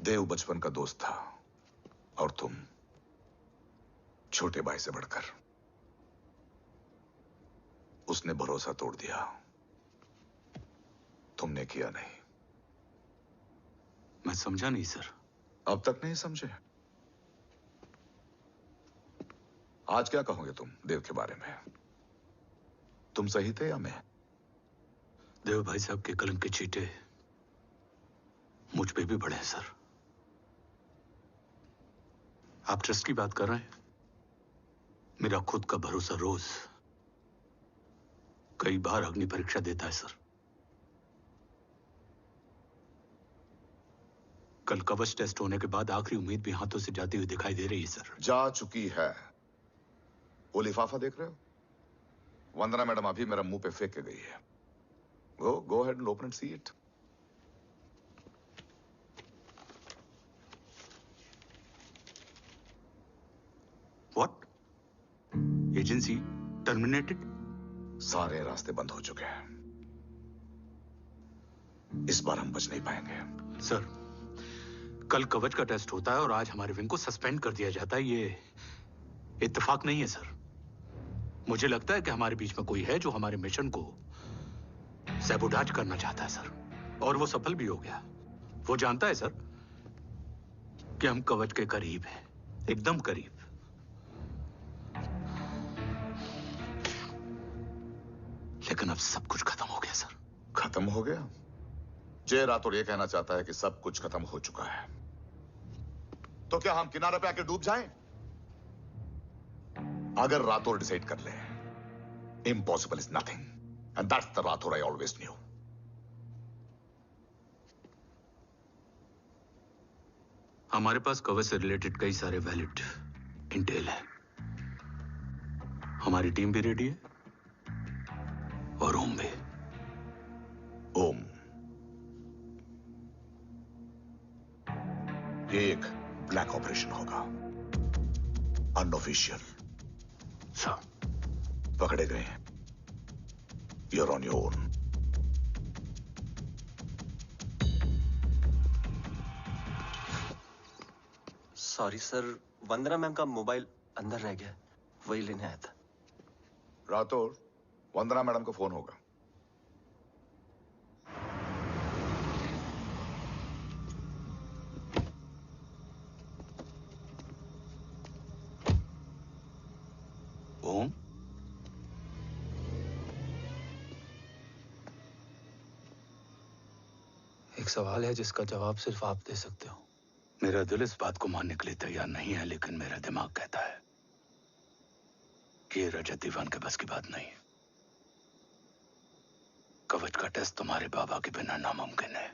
देव बचपन का दोस्त था और तुम छोटे भाई से बढ़कर। उसने भरोसा तोड़ दिया, तुमने किया नहीं। मैं समझा नहीं सर। अब तक नहीं समझे? आज क्या कहोगे तुम देव के बारे में? तुम सही थे या मैं? देव भाई साहब के कलम के छींटे मुझ पे भी पड़े हैं सर। आप ट्रस्ट की बात कर रहे हैं? मेरा खुद का भरोसा रोज कई बार अग्नि परीक्षा देता है सर। कल कवच टेस्ट होने के बाद आखिरी उम्मीद भी हाथों से जाती हुई दिखाई दे रही है सर। जा चुकी है। वो लिफाफा देख रहे हो? वंदना मैडम अभी मेरा मुंह पे फेंक के गई है। Go ahead and open and see it. What? Agency terminated? सारे रास्ते बंद हो चुके हैं। इस बार हम बच नहीं पाएंगे। सर, कल कवच का टेस्ट होता है और आज हमारे विंग को सस्पेंड कर दिया जाता है। ये इत्तेफाक नहीं है सर। मुझे लगता है कि हमारे बीच में कोई है जो हमारे मिशन को सैबोटाज करना चाहता है सर, और वो सफल भी हो गया। वो जानता है सर कि हम कवच के करीब हैं, एकदम करीब। लेकिन अब सब कुछ खत्म हो गया सर। खत्म हो गया? जय राठौर ये कहना चाहता है कि सब कुछ खत्म हो चुका है। तो क्या हम किनारे पे आके डूब जाएं? अगर राठौर डिसाइड कर ले, impossible is nothing, and that's the Rathore I always new. हमारे पास कवच से रिलेटेड कई सारे वैलिड इंटेल है। हमारी टीम भी रेडी है और ओम भी। ओम, ये एक ब्लैक ऑपरेशन होगा, अनऑफिशियल। सर, पकड़े गए हैं। You're on your own. Sorry sir, Vandana ma'am का मोबाइल अंदर रह गया, वही लेने आया था। राठौर, वंदना मैडम को फोन होगा। ओम, एक सवाल है जिसका जवाब सिर्फ आप दे सकते हो। मेरा दिल इस बात को मानने के लिए तैयार नहीं है, लेकिन मेरा दिमाग कहता है कि ये रजत दीवान के बस की बात नहीं है। कवच का टेस्ट तुम्हारे बाबा के बिना नामुमकिन है।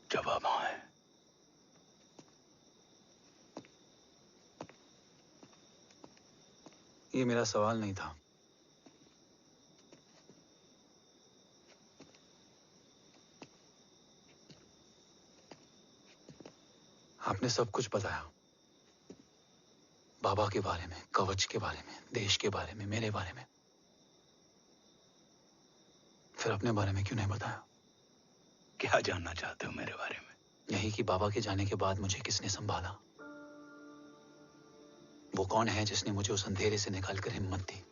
जवाब हाँ है। ये मेरा सवाल नहीं था। आपने सब कुछ बताया, बाबा के बारे में, कवच के बारे में, देश के बारे में, मेरे बारे में। फिर अपने बारे में क्यों नहीं बताया? क्या जानना चाहते हो मेरे बारे में? यही कि बाबा के जाने के बाद मुझे किसने संभाला? वो कौन है जिसने मुझे उस अंधेरे से निकालकर हिम्मत दी?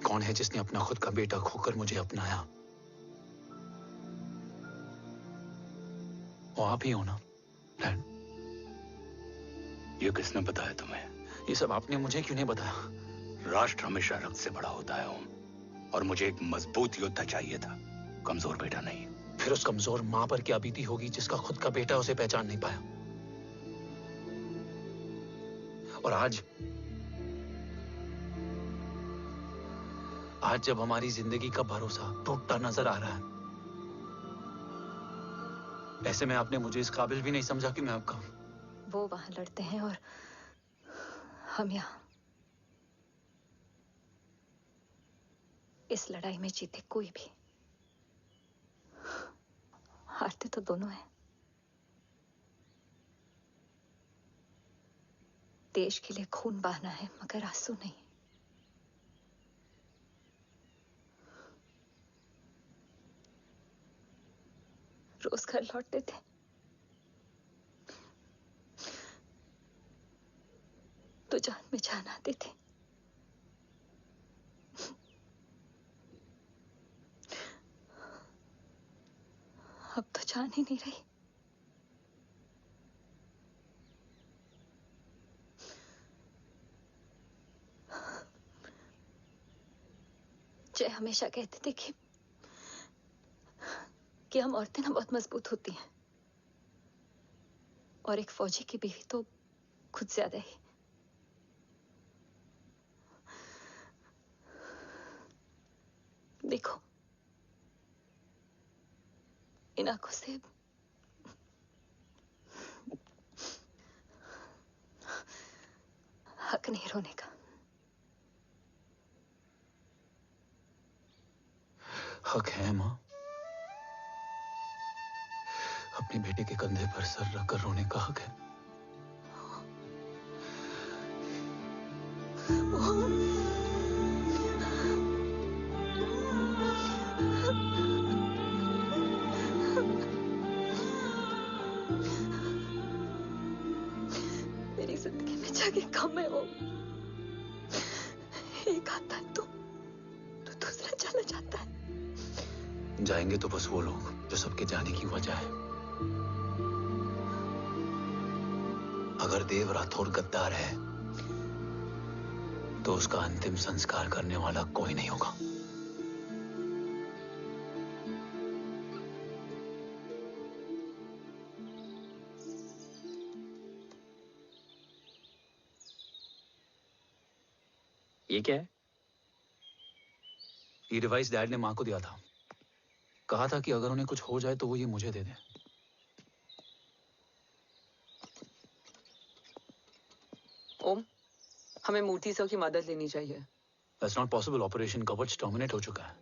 कौन है जिसने अपना खुद का बेटा खोकर मुझे अपनाया? वो आप ही हो ना, डैड? ये किसने बताया तुम्हें? ये सब आपने मुझे क्यों नहीं बताया? राष्ट्र हमेशा रक्त से बड़ा होता है ओम, और मुझे एक मजबूत योद्धा चाहिए था, कमजोर बेटा नहीं। फिर उस कमजोर मां पर क्या बीती होगी जिसका खुद का बेटा उसे पहचान नहीं पाया। और आज जब हमारी जिंदगी का भरोसा टूटता नजर आ रहा है, ऐसे में आपने मुझे इस काबिल भी नहीं समझा कि मैं आपका। वो वहां लड़ते हैं और हम यहाँ। इस लड़ाई में जीते कोई भी, हारते तो दोनों हैं। देश के लिए खून बहाना है मगर आंसू नहीं। रोज घर लौटते थे, तो जान में जान आते थे। अब तो जान ही नहीं रही। जय हमेशा कहते थे कि हम औरतें ना बहुत मजबूत होती हैं, और एक फौजी की बीवी तो खुद ज्यादा ही। देखो, इन आंखों से हक नहीं रोने का। हक है मां, अपने बेटे के कंधे पर सर रखकर रोने का हक है। मेरी जिंदगी में जगह कम है वो। एक आता है तो दूसरा चला जाता है। जाएंगे तो बस वो लोग जो सबके जाने की वजह है। अगर देव राठौर गद्दार है तो उसका अंतिम संस्कार करने वाला कोई नहीं होगा। ये क्या है? ये डिवाइस डैड ने मां को दिया था। कहा था कि अगर उन्हें कुछ हो जाए तो वो ये मुझे दे दें। ओम, हमें मूर्ति सर की मदद लेनी चाहिए। That's not possible. ऑपरेशन कवच टर्मिनेट हो चुका है।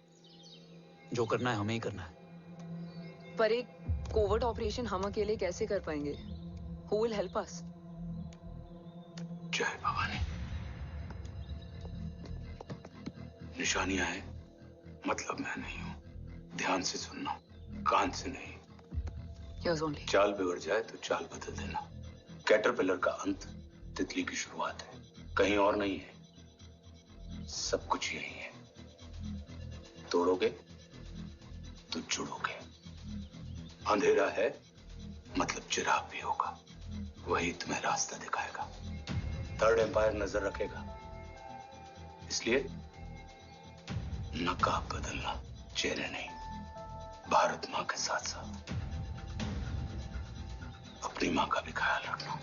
जो करना है हमें ही करना है। पर एक कोवर्ट ऑपरेशन हम अकेले कैसे कर पाएंगे? Who will help us? जय भवानी। निशानियां हैं, मतलब मैं नहीं हूं। ध्यान से सुनना, कान से नहीं। Yes, only. चाल बिगड़ जाए तो चाल बदल देना। कैटरपिलर का अंत तितली की शुरुआत है, कहीं और नहीं है। सब कुछ यही है। तोड़ोगे तो जुड़ोगे। अंधेरा है मतलब चिराग भी होगा, वही तुम्हें रास्ता दिखाएगा। थर्ड एम्पायर नजर रखेगा, इसलिए नकाब बदलना, चेहरे नहीं। भारत मां के साथ साथ अपनी मां का भी ख्याल रखना।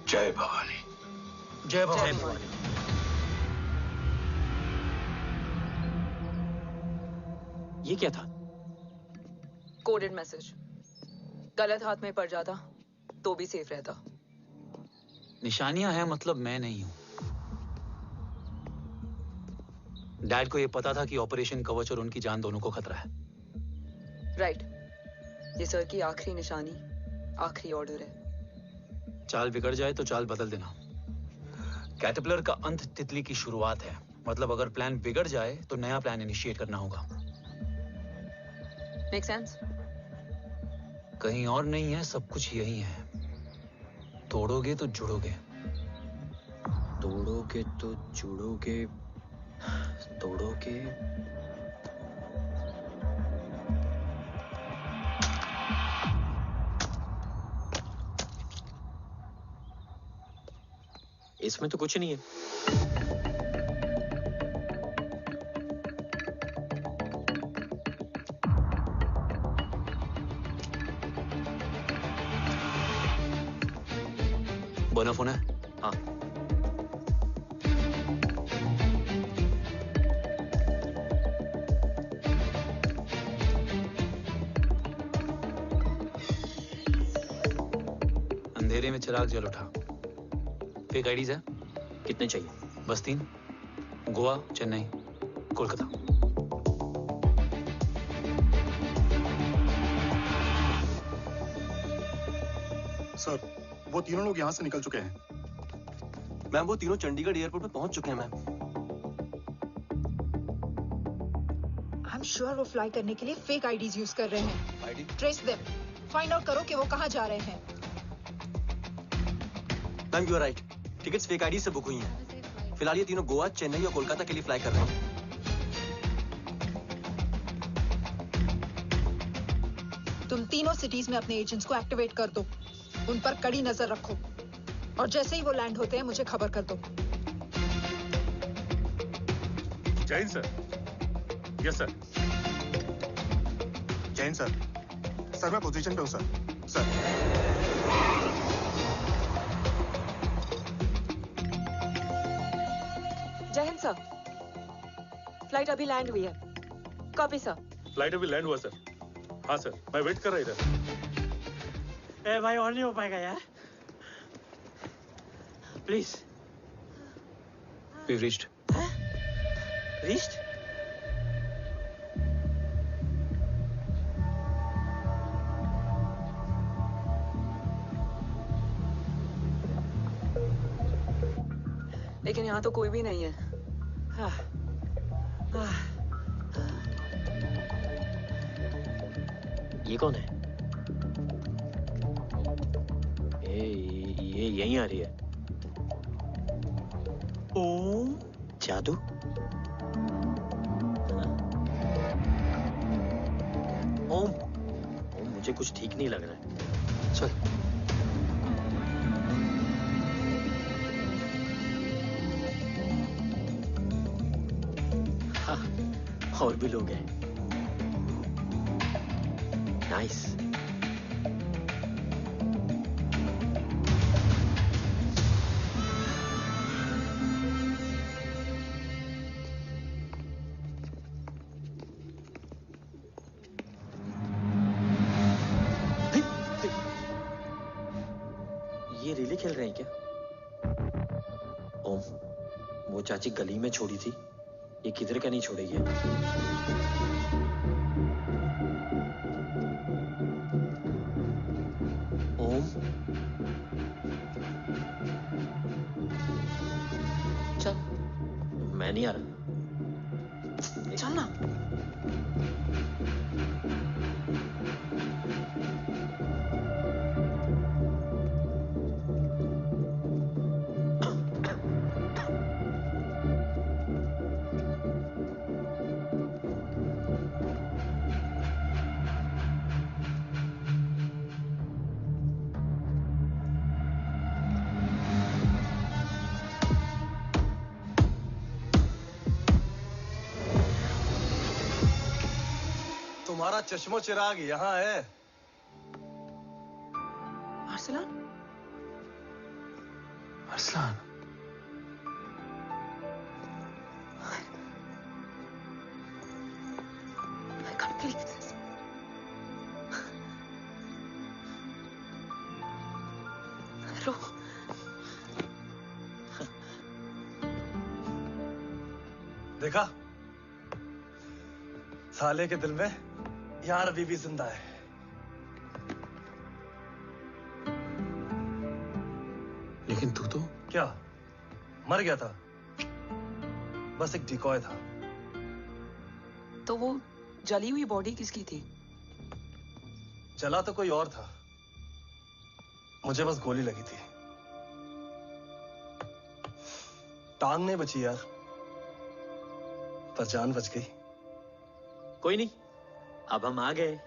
जय भवानी। जय भवानी। ये क्या था? Coded message. गलत हाथ में पड़ जाता तो भी सेफ रहता। निशानियां हैं मतलब मैं नहीं हूं। डैड को यह पता था कि ऑपरेशन कवच और उनकी जान दोनों को खतरा है। राइट। ये सर की आखिरी निशानी, आखिरी ऑर्डर है। चाल बिगड़ जाए तो चाल बदल देना। कैटरपिलर का अंत तितली की शुरुआत है, मतलब अगर प्लान बिगड़ जाए तो नया प्लान इनिशिएट करना होगा। Make sense? कहीं और नहीं है, सब कुछ यही है। तोड़ोगे तो जुड़ोगे। तोड़ोगे तो जुड़ोगे। तोड़ोगे। इसमें तो कुछ नहीं है। बोना फोन है? हाँ। अंधेरे में चिराग जल उठा। फेक आईडीज है? कितने चाहिए? बस 3। गोवा, चेन्नई, कोलकाता। सर, वो तीनों लोग यहाँ से निकल चुके हैं। मैम वो तीनों चंडीगढ़ एयरपोर्ट पे पहुंच चुके हैं मैम। आई एम श्योर वो फ्लाई करने के लिए फेक आईडीज यूज कर रहे हैं। ID? Trace them. Find out करो कि वो कहाँ जा रहे हैं। Ma'am you are right. Tickets fake ID से बुक हुई हैं। फिलहाल ये तीनों गोवा, चेन्नई और कोलकाता के लिए फ्लाई कर रहे हैं। तुम तीनों सिटीज में अपने एजेंट्स को एक्टिवेट कर दो। उन पर कड़ी नजर रखो और जैसे ही वो लैंड होते हैं मुझे खबर कर दो। Jain sir. Yes sir. Jain sir. Sir मैं पोजीशन पे हूँ सर। सर। जय हिंद सर। फ्लाइट अभी लैंड हुई है। Copy sir. फ्लाइट अभी लैंड हुआ सर। हाँ सर, मैं वेट कर रहा इधर। ए भाई और नहीं हो पाएगा यार। प्लीज। We've reached. Reached? लेकिन यहाँ तो कोई भी नहीं है। ये कौन है? ये यहीं आ रही है। ओम जादू। ओम मुझे कुछ ठीक नहीं लग रहा है। चल। हाँ, और भी लोग हैं। नाइस। ये रिले खेल रहे हैं क्या? ओम, वो चाची गली में छोड़ी थी, ये किधर का नहीं छोड़ेगी। ओम, चल। मैं नहीं आ रहा। चल ना। तुम्हारा चश्मो चिराग यहाँ है। Arsalan? Arsalan. I can't believe this. रो। देखा? साले के दिल में यार अभी भी जिंदा है। लेकिन तू तो क्या मर गया था? बस एक डिकॉय था। तो वो जली हुई बॉडी किसकी थी? जला तो कोई और था, मुझे बस गोली लगी थी। टांग नहीं बची यार, पर जान बच गई। कोई नहीं, अब हम आ गए,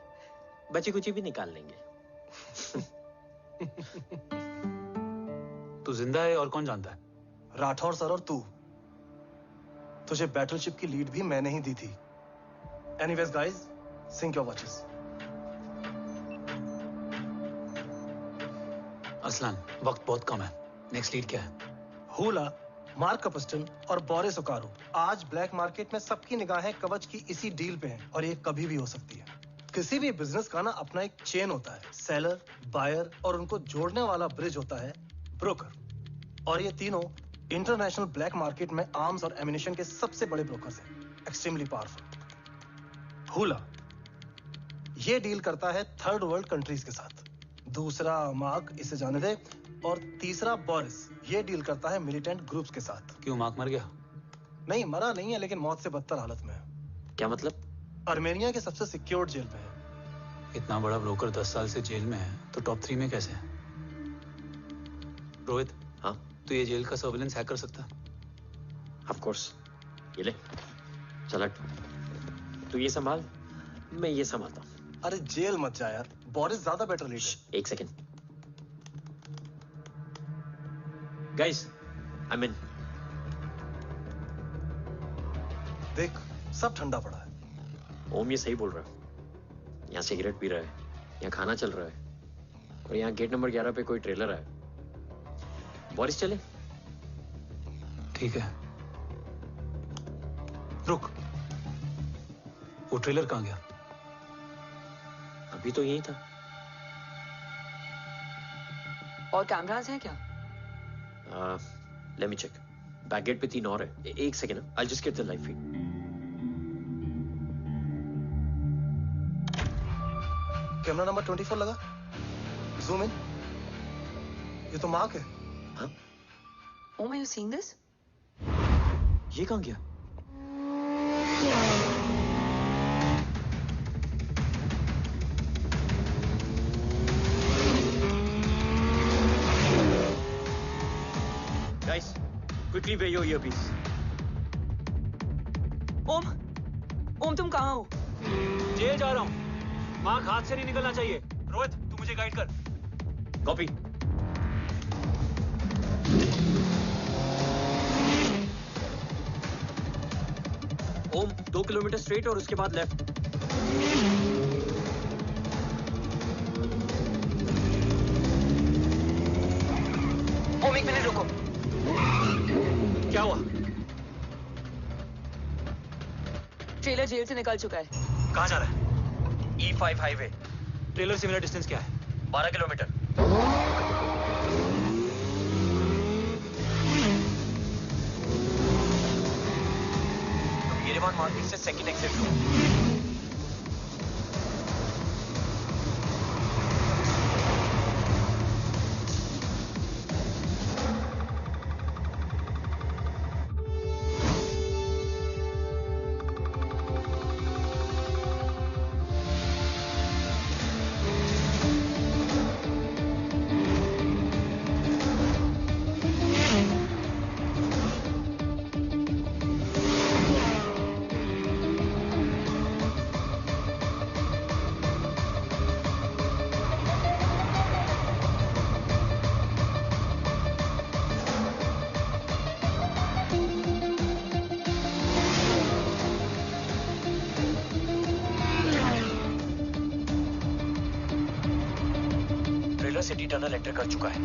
बची कुची भी निकाल लेंगे। तू जिंदा है और कौन जानता है? राठौर सर और तू। तुझे बैटलशिप की लीड भी मैंने ही दी थी। Anyways guys, sync your watches. Aslan, वक्त बहुत कम है। नेक्स्ट लीड क्या है? हुला, मार्क कपस्टन और बोरिस ओकारो। आज ब्लैक मार्केट में सबकी निगाहें कवच की इसी डील पे हैं और ये कभी भी हो सकती है। किसी भी बिजनेस का ना अपना एक चेन होता है, सेलर, बायर और उनको जोड़ने वाला ब्रिज होता है ब्रोकर। और ये तीनों इंटरनेशनल ब्लैक मार्केट में आर्म्स और एमिनेशन के सबसे बड़े ब्रोकर्स हैं, एक्सट्रीमली पावरफुल। हुला ये डील करता है थर्ड वर्ल्ड कंट्रीज के साथ। दूसरा मार्क, इसे जाने दे। और तीसरा बोरिस, ये डील करता है मिलिटेंट ग्रुप्स के साथ। क्यों, मार्क मर गया? नहीं, मरा नहीं है, लेकिन मौत से बदतर हालत में है। क्या मतलब? आर्मेनिया के सबसे सिक्योर्ड जेल में है। इतना बड़ा ब्रोकर 10 साल से जेल में है, तो टॉप 3 में कैसे है? रोहित, हाँ? तो ये जेल का सर्विलेंस हैक कर सकता? Of course. ये ले, चल हट। तू ये संभाल, मैं ये संभालता हूँ। अरे जेल मत जा यार, बोरिस ज्यादा बेटर लीडर। एक सेकेंड। गाइस, आई मीन, देख सब ठंडा पड़ा है। ओम ये सही बोल रहा है। यहाँ सिगरेट पी रहा है, यहाँ खाना चल रहा है, और यहाँ गेट नंबर 11 पे कोई ट्रेलर है। बोरिस चले? ठीक है। रुक, वो ट्रेलर कहाँ गया? अभी तो यही था। और कैमरास हैं क्या? Let me check. Back gate पे 3 और है। एक second, I just get the live feed. Camera number 24 लगा। Zoom in. ये तो मार्क है। हाँ? Oh, are you seeing this? ये कहाँ गया? Guys, quickly wear your earpiece. ओम तुम कहाँ हो? जेल जा रहा हूँ। मार्क हाथ से नहीं निकलना चाहिए। रोहित, तू मुझे गाइड कर। कॉपी। ओम 2 किलोमीटर स्ट्रेट और उसके बाद लेफ्ट। ओम 1 मिनट रुको। क्या हुआ? ट्रेलर जेल से निकल चुका है। कहाँ जा रहा है? E5 highway. ट्रेलर से मेरा डिस्टेंस क्या है? 12 किलोमीटर। येरेवान मार्केट से सेकंड एग्जिट लो। सिटी टनल एंटर कर चुका है।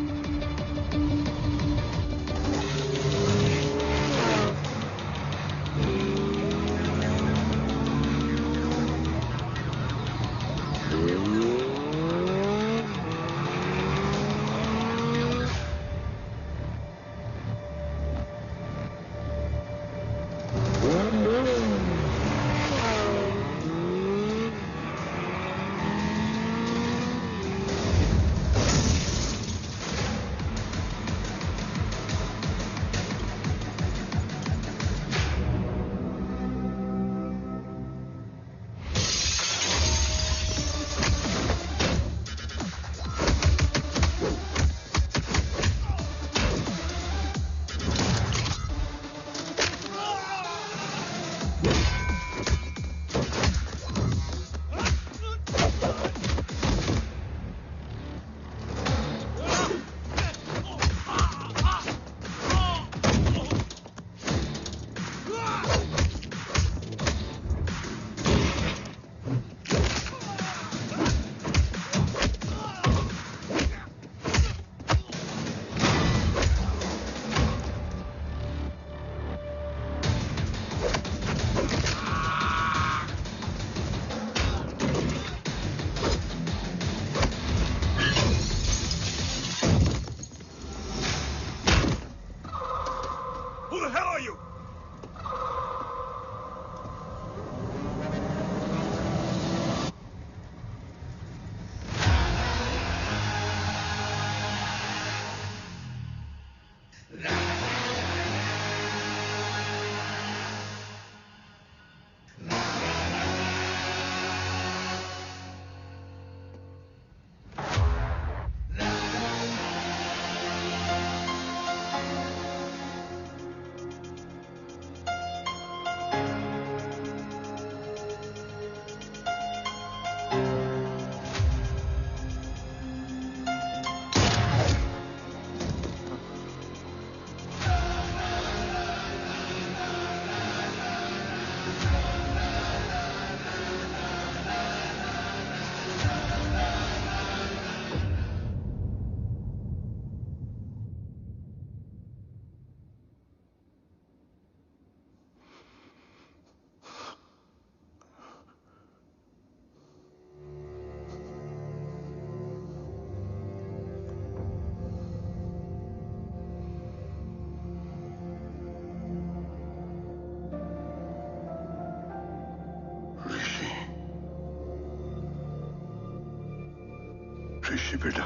ऋषि बेटा,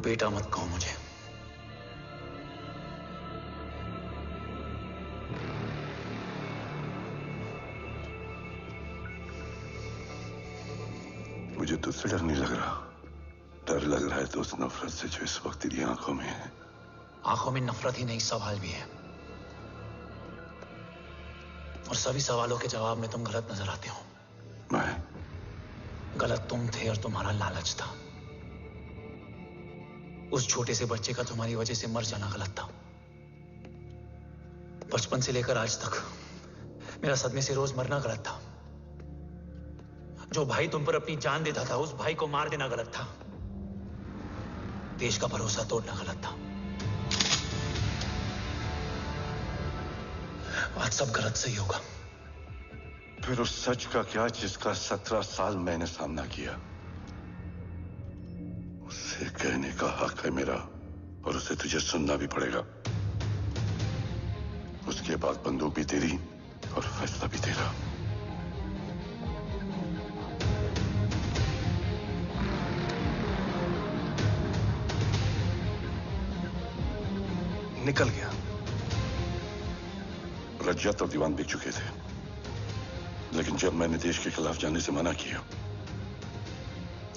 बेटा मत कहो मुझे। मुझे तुझसे डर नहीं लग रहा, डर लग रहा है तो उस नफरत से जो इस वक्त तेरी आंखों में है। आंखों में नफरत ही नहीं, सवाल भी है, और सभी सवालों के जवाब में तुम गलत नजर आते हो। मैं गलत तुम थे और तुम्हारा लालच था। उस छोटे से बच्चे का तुम्हारी वजह से मर जाना गलत था। बचपन से लेकर आज तक मेरा सदमे से रोज मरना गलत था। जो भाई तुम पर अपनी जान देता था, उस भाई को मार देना गलत था। देश का भरोसा तोड़ना गलत था। आज सब गलत सही होगा। फिर उस सच का क्या जिसका 17 साल मैंने सामना किया? उसे कहने का हक है मेरा, और उसे तुझे सुनना भी पड़ेगा। उसके बाद बंदूक भी तेरी और फैसला भी तेरा। निकल गया। रज्जत और दीवान बिक चुके थे, लेकिन जब मैंने देश के खिलाफ जाने से मना किया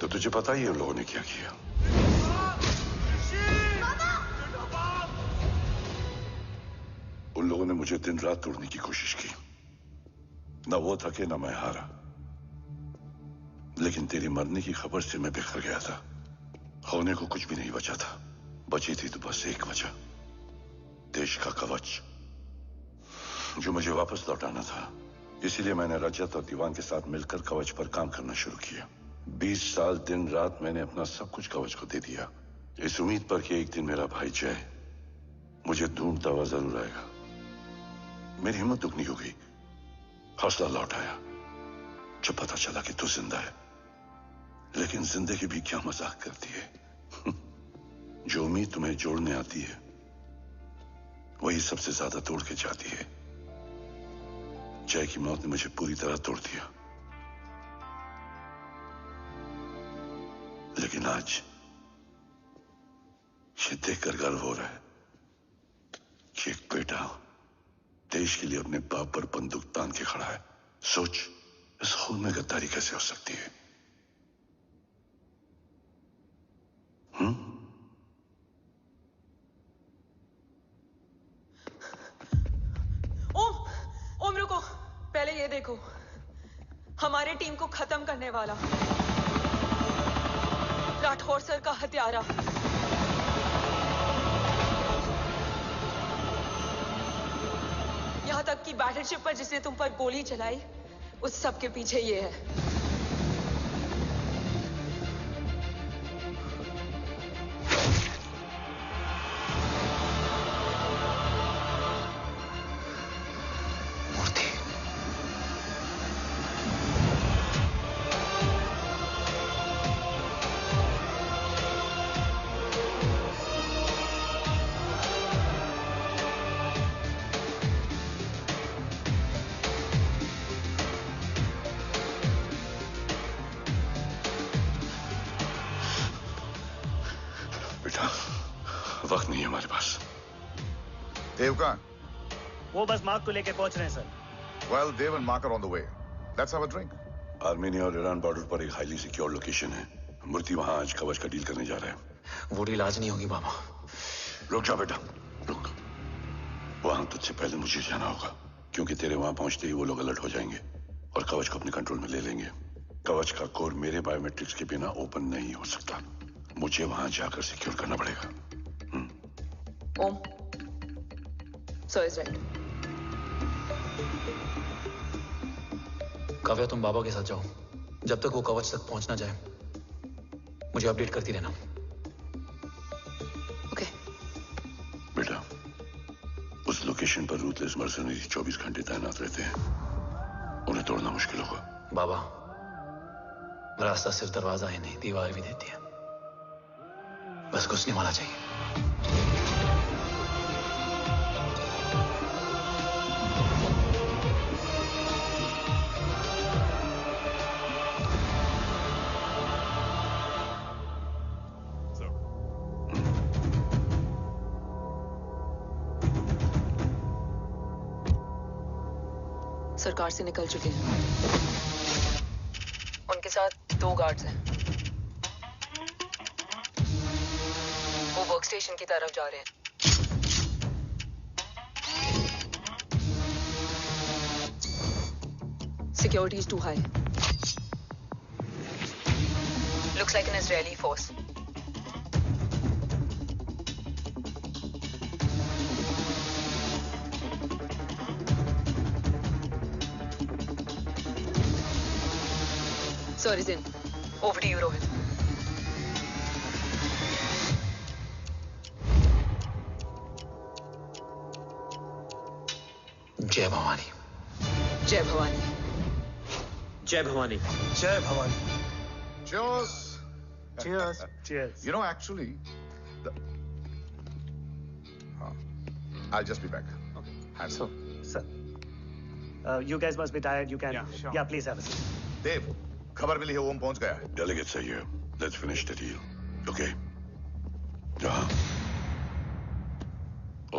तो तुझे पता ही है उन लोगों ने क्या किया। उन लोगों ने मुझे दिन रात तोड़ने की कोशिश की। ना वो थके ना मैं हारा, लेकिन तेरी मरने की खबर से मैं बिखर गया था। होने को कुछ भी नहीं बचा था। बची थी तो बस एक वजह, देश का कवच, जो मुझे वापस लौटाना था। इसीलिए मैंने रजत और दीवान के साथ मिलकर कवच पर काम करना शुरू किया। 20 साल दिन रात मैंने अपना सब कुछ कवच को दे दिया, इस उम्मीद पर कि एक दिन मेरा भाई जय मुझे ढूंढता हुआ जरूर आएगा। मेरी हिम्मत दुगनी हो गई, हौसला लौट आया जब पता चला कि तू जिंदा है। लेकिन जिंदगी भी क्या मजाक करती है। जो उम्मीद तुम्हें जोड़ने आती है वही सबसे ज्यादा तोड़ के जाती है। जय की मौत ने मुझे पूरी तरह तोड़ दिया, लेकिन आज ये देखकर गर्व हो रहा है कि एक बेटा देश के लिए अपने बाप पर बंदूक तान के खड़ा है। सोच, इस खून में गद्दारी कैसे हो सकती है? ओम रुको, पहले ये देखो, हमारे टीम को खत्म करने वाला राठौर सर का हत्यारा। यहां तक कि बैटलशिप पर जिसने तुम पर गोली चलाई, उस सब के पीछे ये है। वक्त नहीं है हमारे पास। देव कहाँ? वो बस मार्क को लेके पहुंच रहे हैं sir. Well, Dev and Mark are on the way. Let's have a drink. Armenia और ईरान बॉर्डर पर एक हाईली सिक्योर लोकेशन है। मूर्ति वहां आज कवच का डील करने जा रहा है। वो डील आज नहीं होगी बाबा। रुक जा बेटा, रुक। वहां तुझसे पहले मुझे जाना होगा, क्योंकि तेरे वहां पहुंचते ही वो लोग अलर्ट हो जाएंगे और कवच को अपने कंट्रोल में ले लेंगे। कवच का कोर मेरे बायोमेट्रिक्स के बिना ओपन नहीं हो सकता। मुझे वहां जाकर सिक्योर करना पड़ेगा। ओम, सो इज राइट। काव्या, तुम बाबा के साथ जाओ। जब तक वो कवच तक पहुंच ना जाए मुझे अपडेट करती रहना। ओके। बेटा, उस लोकेशन पर रूथलेस मर्सनरी 24 घंटे तैनात रहते हैं। उन्हें तोड़ना मुश्किल होगा। बाबा, रास्ता सिर्फ दरवाजा ही नहीं, दीवार भी देती है। बस घुसने वाला चाहिए। सरकार से निकल चुके हैं। उनके साथ 2 गार्ड्स हैं। वो वर्क स्टेशन की तरफ जा रहे हैं। Security is too high. Looks like an Israeli force. Sir is in. Over to you, Rohit. जय भवानी। जय भवानी। जय भवानी। जय Bhavani. Cheers. Cheers. Cheers. You know, actually, I'll just be back. Okay. Hands up. Sir, you guys must be tired. You can. Yeah, sure. Yeah, please have a seat. देव, खबर मिली है ओम पहुंच गया है। Delegate सही है। Let's finish the deal. Okay. जहाँ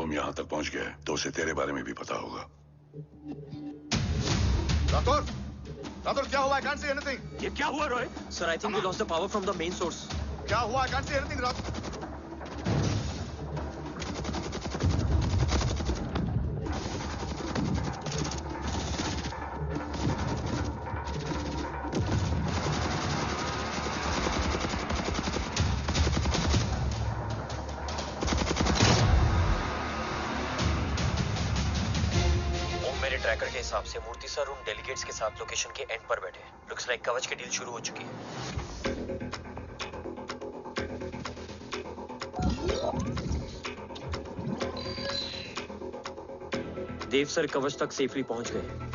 ओम यहाँ तक पहुंच गया है, तो उसे तेरे बारे में भी पता होगा। राठौर, राठौर क्या हुआ? I can't see anything. ये क्या हुआ Rohit? Sir, I think we lost the power from the main source. क्या हुआ? I can't see anything, Rathore. Tracker के हिसाब से मूर्ति सर उन डेलीगेट्स के साथ लोकेशन के एंड पर बैठे। लुक्स लाइक कवच की डील शुरू हो चुकी है। देव सर कवच तक सेफली पहुंच गए।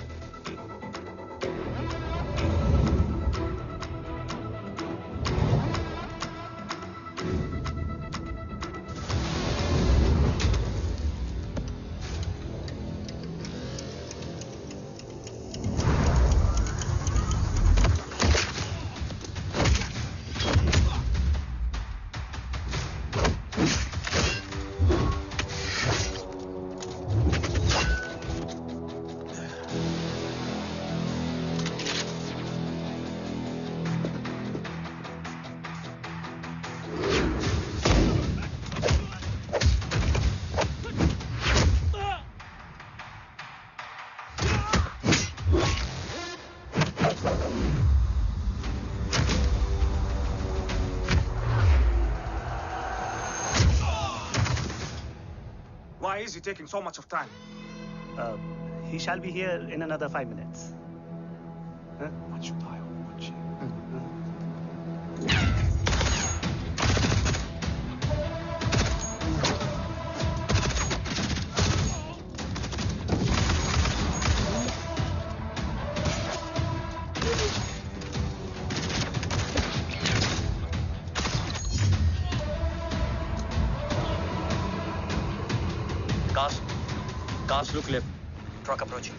Why is he taking so much of time? He shall be here in another 5 minutes. Huh? What should I watch? Cars look left. Truck approaching.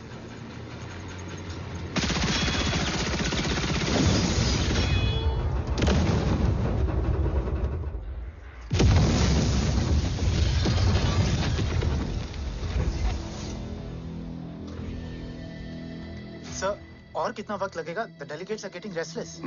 Sir, और कितना वक्त लगेगा? The delegates are getting restless.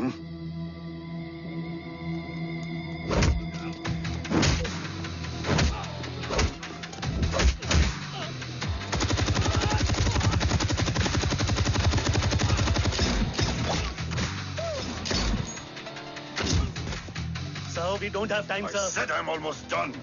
We don't have time, sir. I said I'm almost done.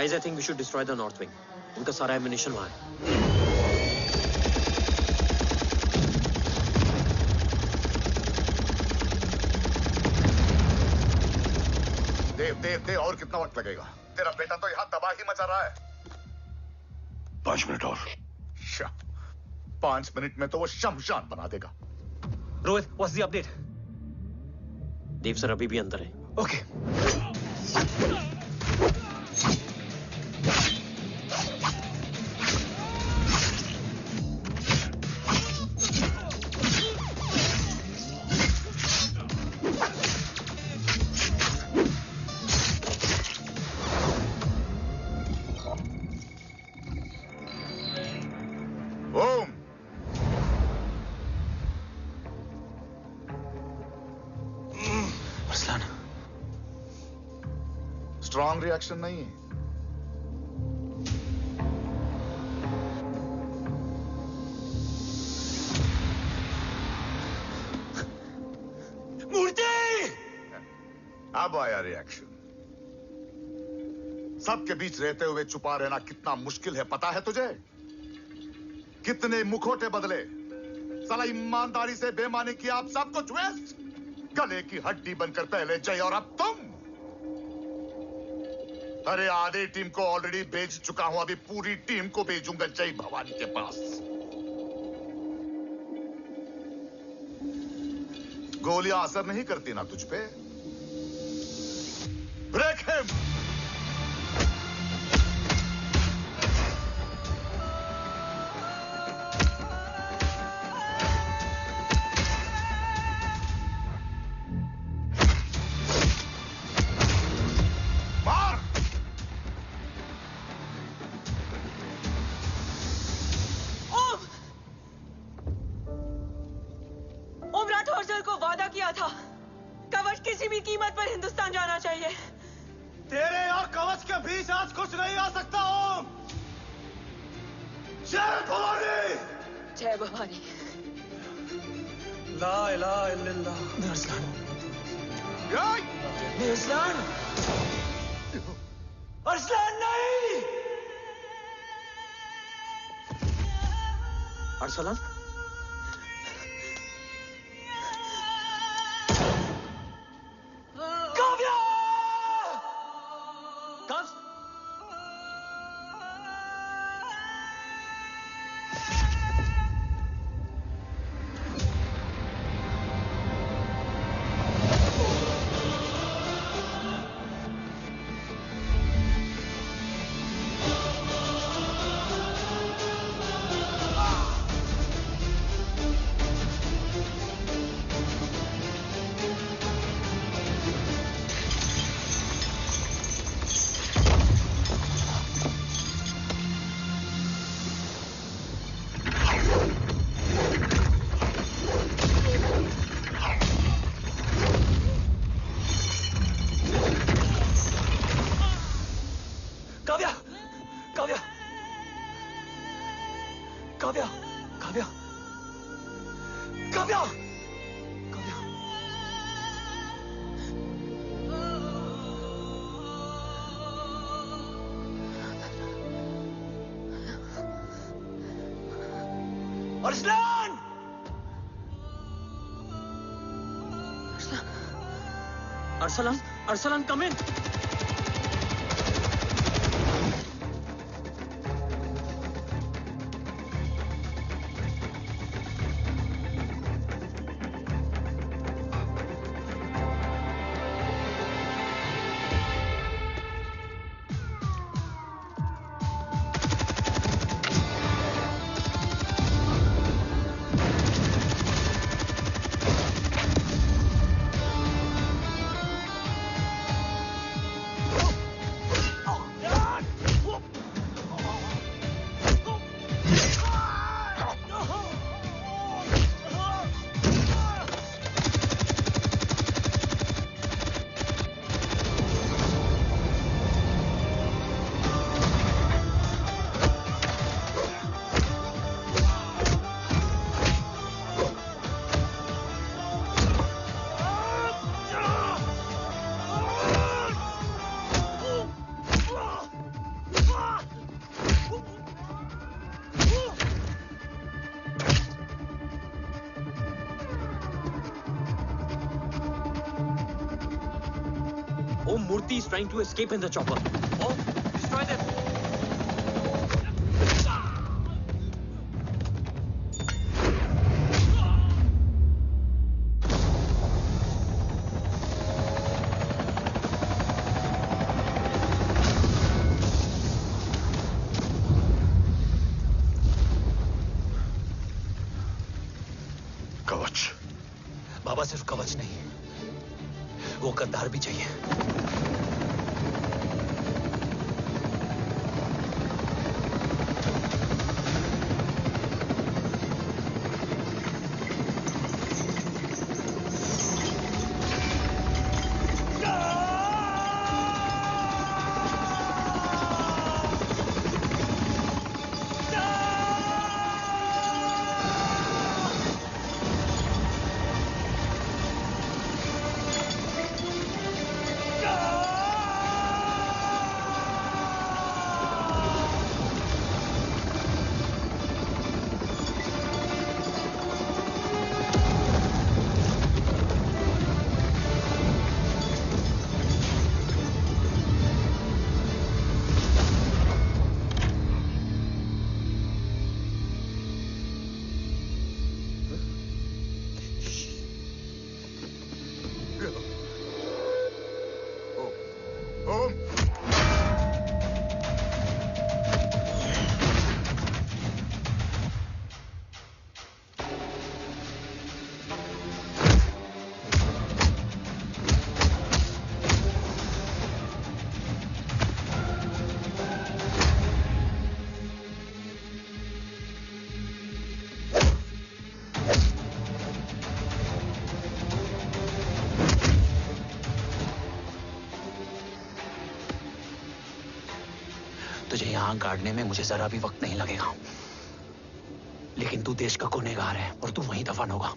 Guys, I think we should destroy the north wing. उनका सारा ammunition वहाँ है. देव और कितना वक्त लगेगा? तेरा बेटा तो यहाँ तबाही मचा रहा है. 5 मिनट और. 5 मिनट में तो वो शमशान बना देगा. Rohit, what's the update? Dev sir अभी भी अंदर है. Okay. स्ट्रॉन्ग रिएक्शन नहीं है. मूर्ति! अब आया रिएक्शन. सबके बीच रहते हुए छुपा रहना कितना मुश्किल है पता है तुझे? कितने मुखौटे बदले. साला ईमानदारी से बेईमानी किया, आप सब कुछ वेस्ट. गले की हड्डी बनकर पहले जय और अब तुम. अरे आधे टीम को ऑलरेडी भेज चुका हूं, अभी पूरी टीम को भेजूंगा जय भवानी के पास. गोलियां असर नहीं करती ना तुझ पे. Break him. अरसलान? काव्या! कब्ज? Arsalan! Arsalan, Arsalan, come in. Om Murthy is trying to escape in the chopper. Om, destroy them. बाबा सिर्फ कवच नहीं, वो गद्दार भी चाहिए। तुझे यहां गाड़ने में मुझे जरा भी वक्त नहीं लगेगा, लेकिन तू देश का गुनहगार है और तू वहीं दफन होगा।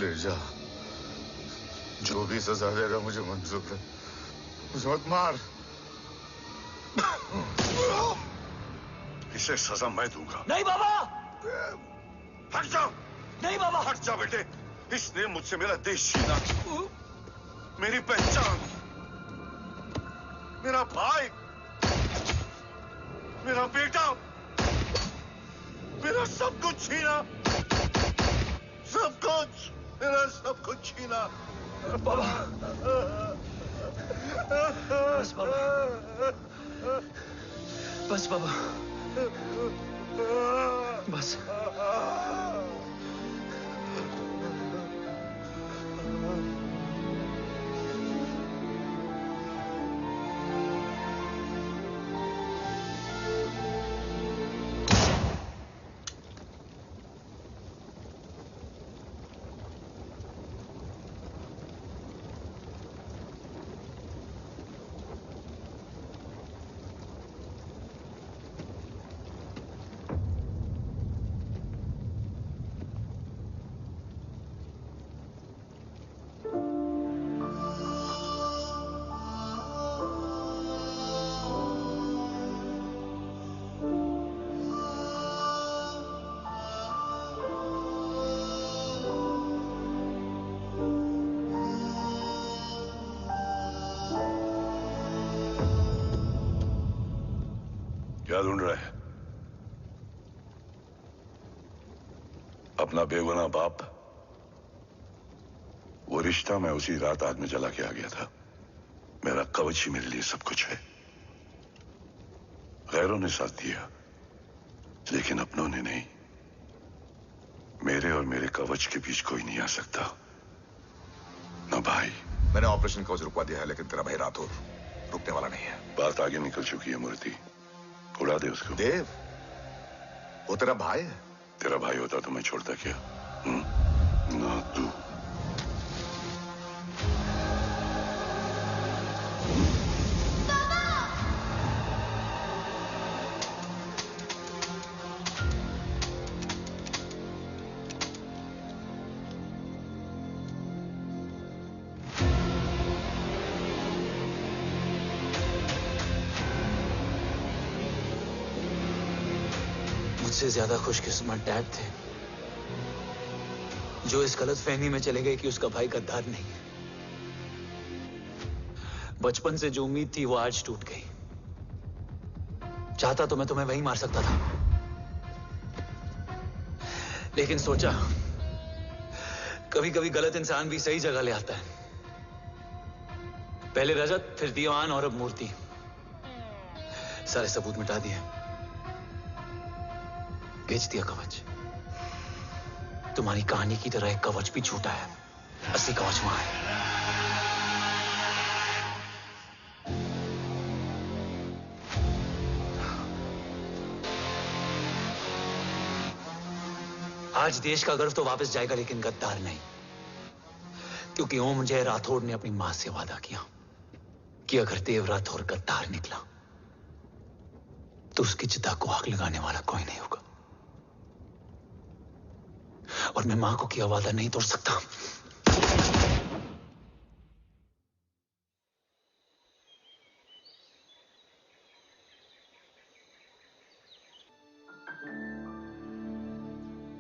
ले जा, जो भी सजा देगा मुझे मंजूर है, मुझे मत मार। इसे सजा मैं दूंगा। नहीं बाबा, हट जाओ। नहीं बाबा, हट जा बेटे। इसने मुझसे मेरा देश छीना, मेरी पहचान, मेरा भाई, मेरा बेटा, मेरा सब कुछ छीना, सब कुछ, मेरा सब कुछ छीना। बाबा, बस बाबा, बस बाबा, बस। क्या ढूंढ रहा है? अपना बेगुनाह बाप। वो रिश्ता मैं उसी रात आग में जला के आ गया था। मेरा कवच ही मेरे लिए सब कुछ है। गैरों ने साथ दिया, लेकिन अपनों ने नहीं। मेरे और मेरे कवच के बीच कोई नहीं आ सकता, ना भाई। मैंने ऑपरेशन कवच रुकवा दिया है, लेकिन तेरा भाई राठौर रुकने वाला नहीं है। बात आगे निकल चुकी है मूर्ति, उड़ा दे उसको। देव, वो तेरा भाई है। तेरा भाई होता तो मैं छोड़ता क्या? ना तू। मुझसे ज्यादा खुशकिस्मत डैड थे, जो इस गलतफहमी में चले गए कि उसका भाई गद्दार नहीं है। बचपन से जो उम्मीद थी वो आज टूट गई। चाहता तो मैं तुम्हें वहीं मार सकता था, लेकिन सोचा कभी कभी गलत इंसान भी सही जगह ले आता है। पहले रजत, फिर दीवान और अब मूर्ति। सारे सबूत मिटा दिए, बेच दिया कवच। तुम्हारी कहानी की तरह एक कवच भी छूटा है, असली कवच वहां है। आज देश का गर्व तो वापस जाएगा, लेकिन गद्दार नहीं, क्योंकि ओम जय राठौड़ ने अपनी मां से वादा किया कि अगर देव राठौड़ गद्दार निकला तो उसकी चिता को आग लगाने वाला कोई नहीं होगा। और मैं मां को किया वादा नहीं तोड़ सकता।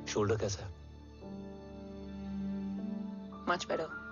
शोल्डर कैसा है? Much better.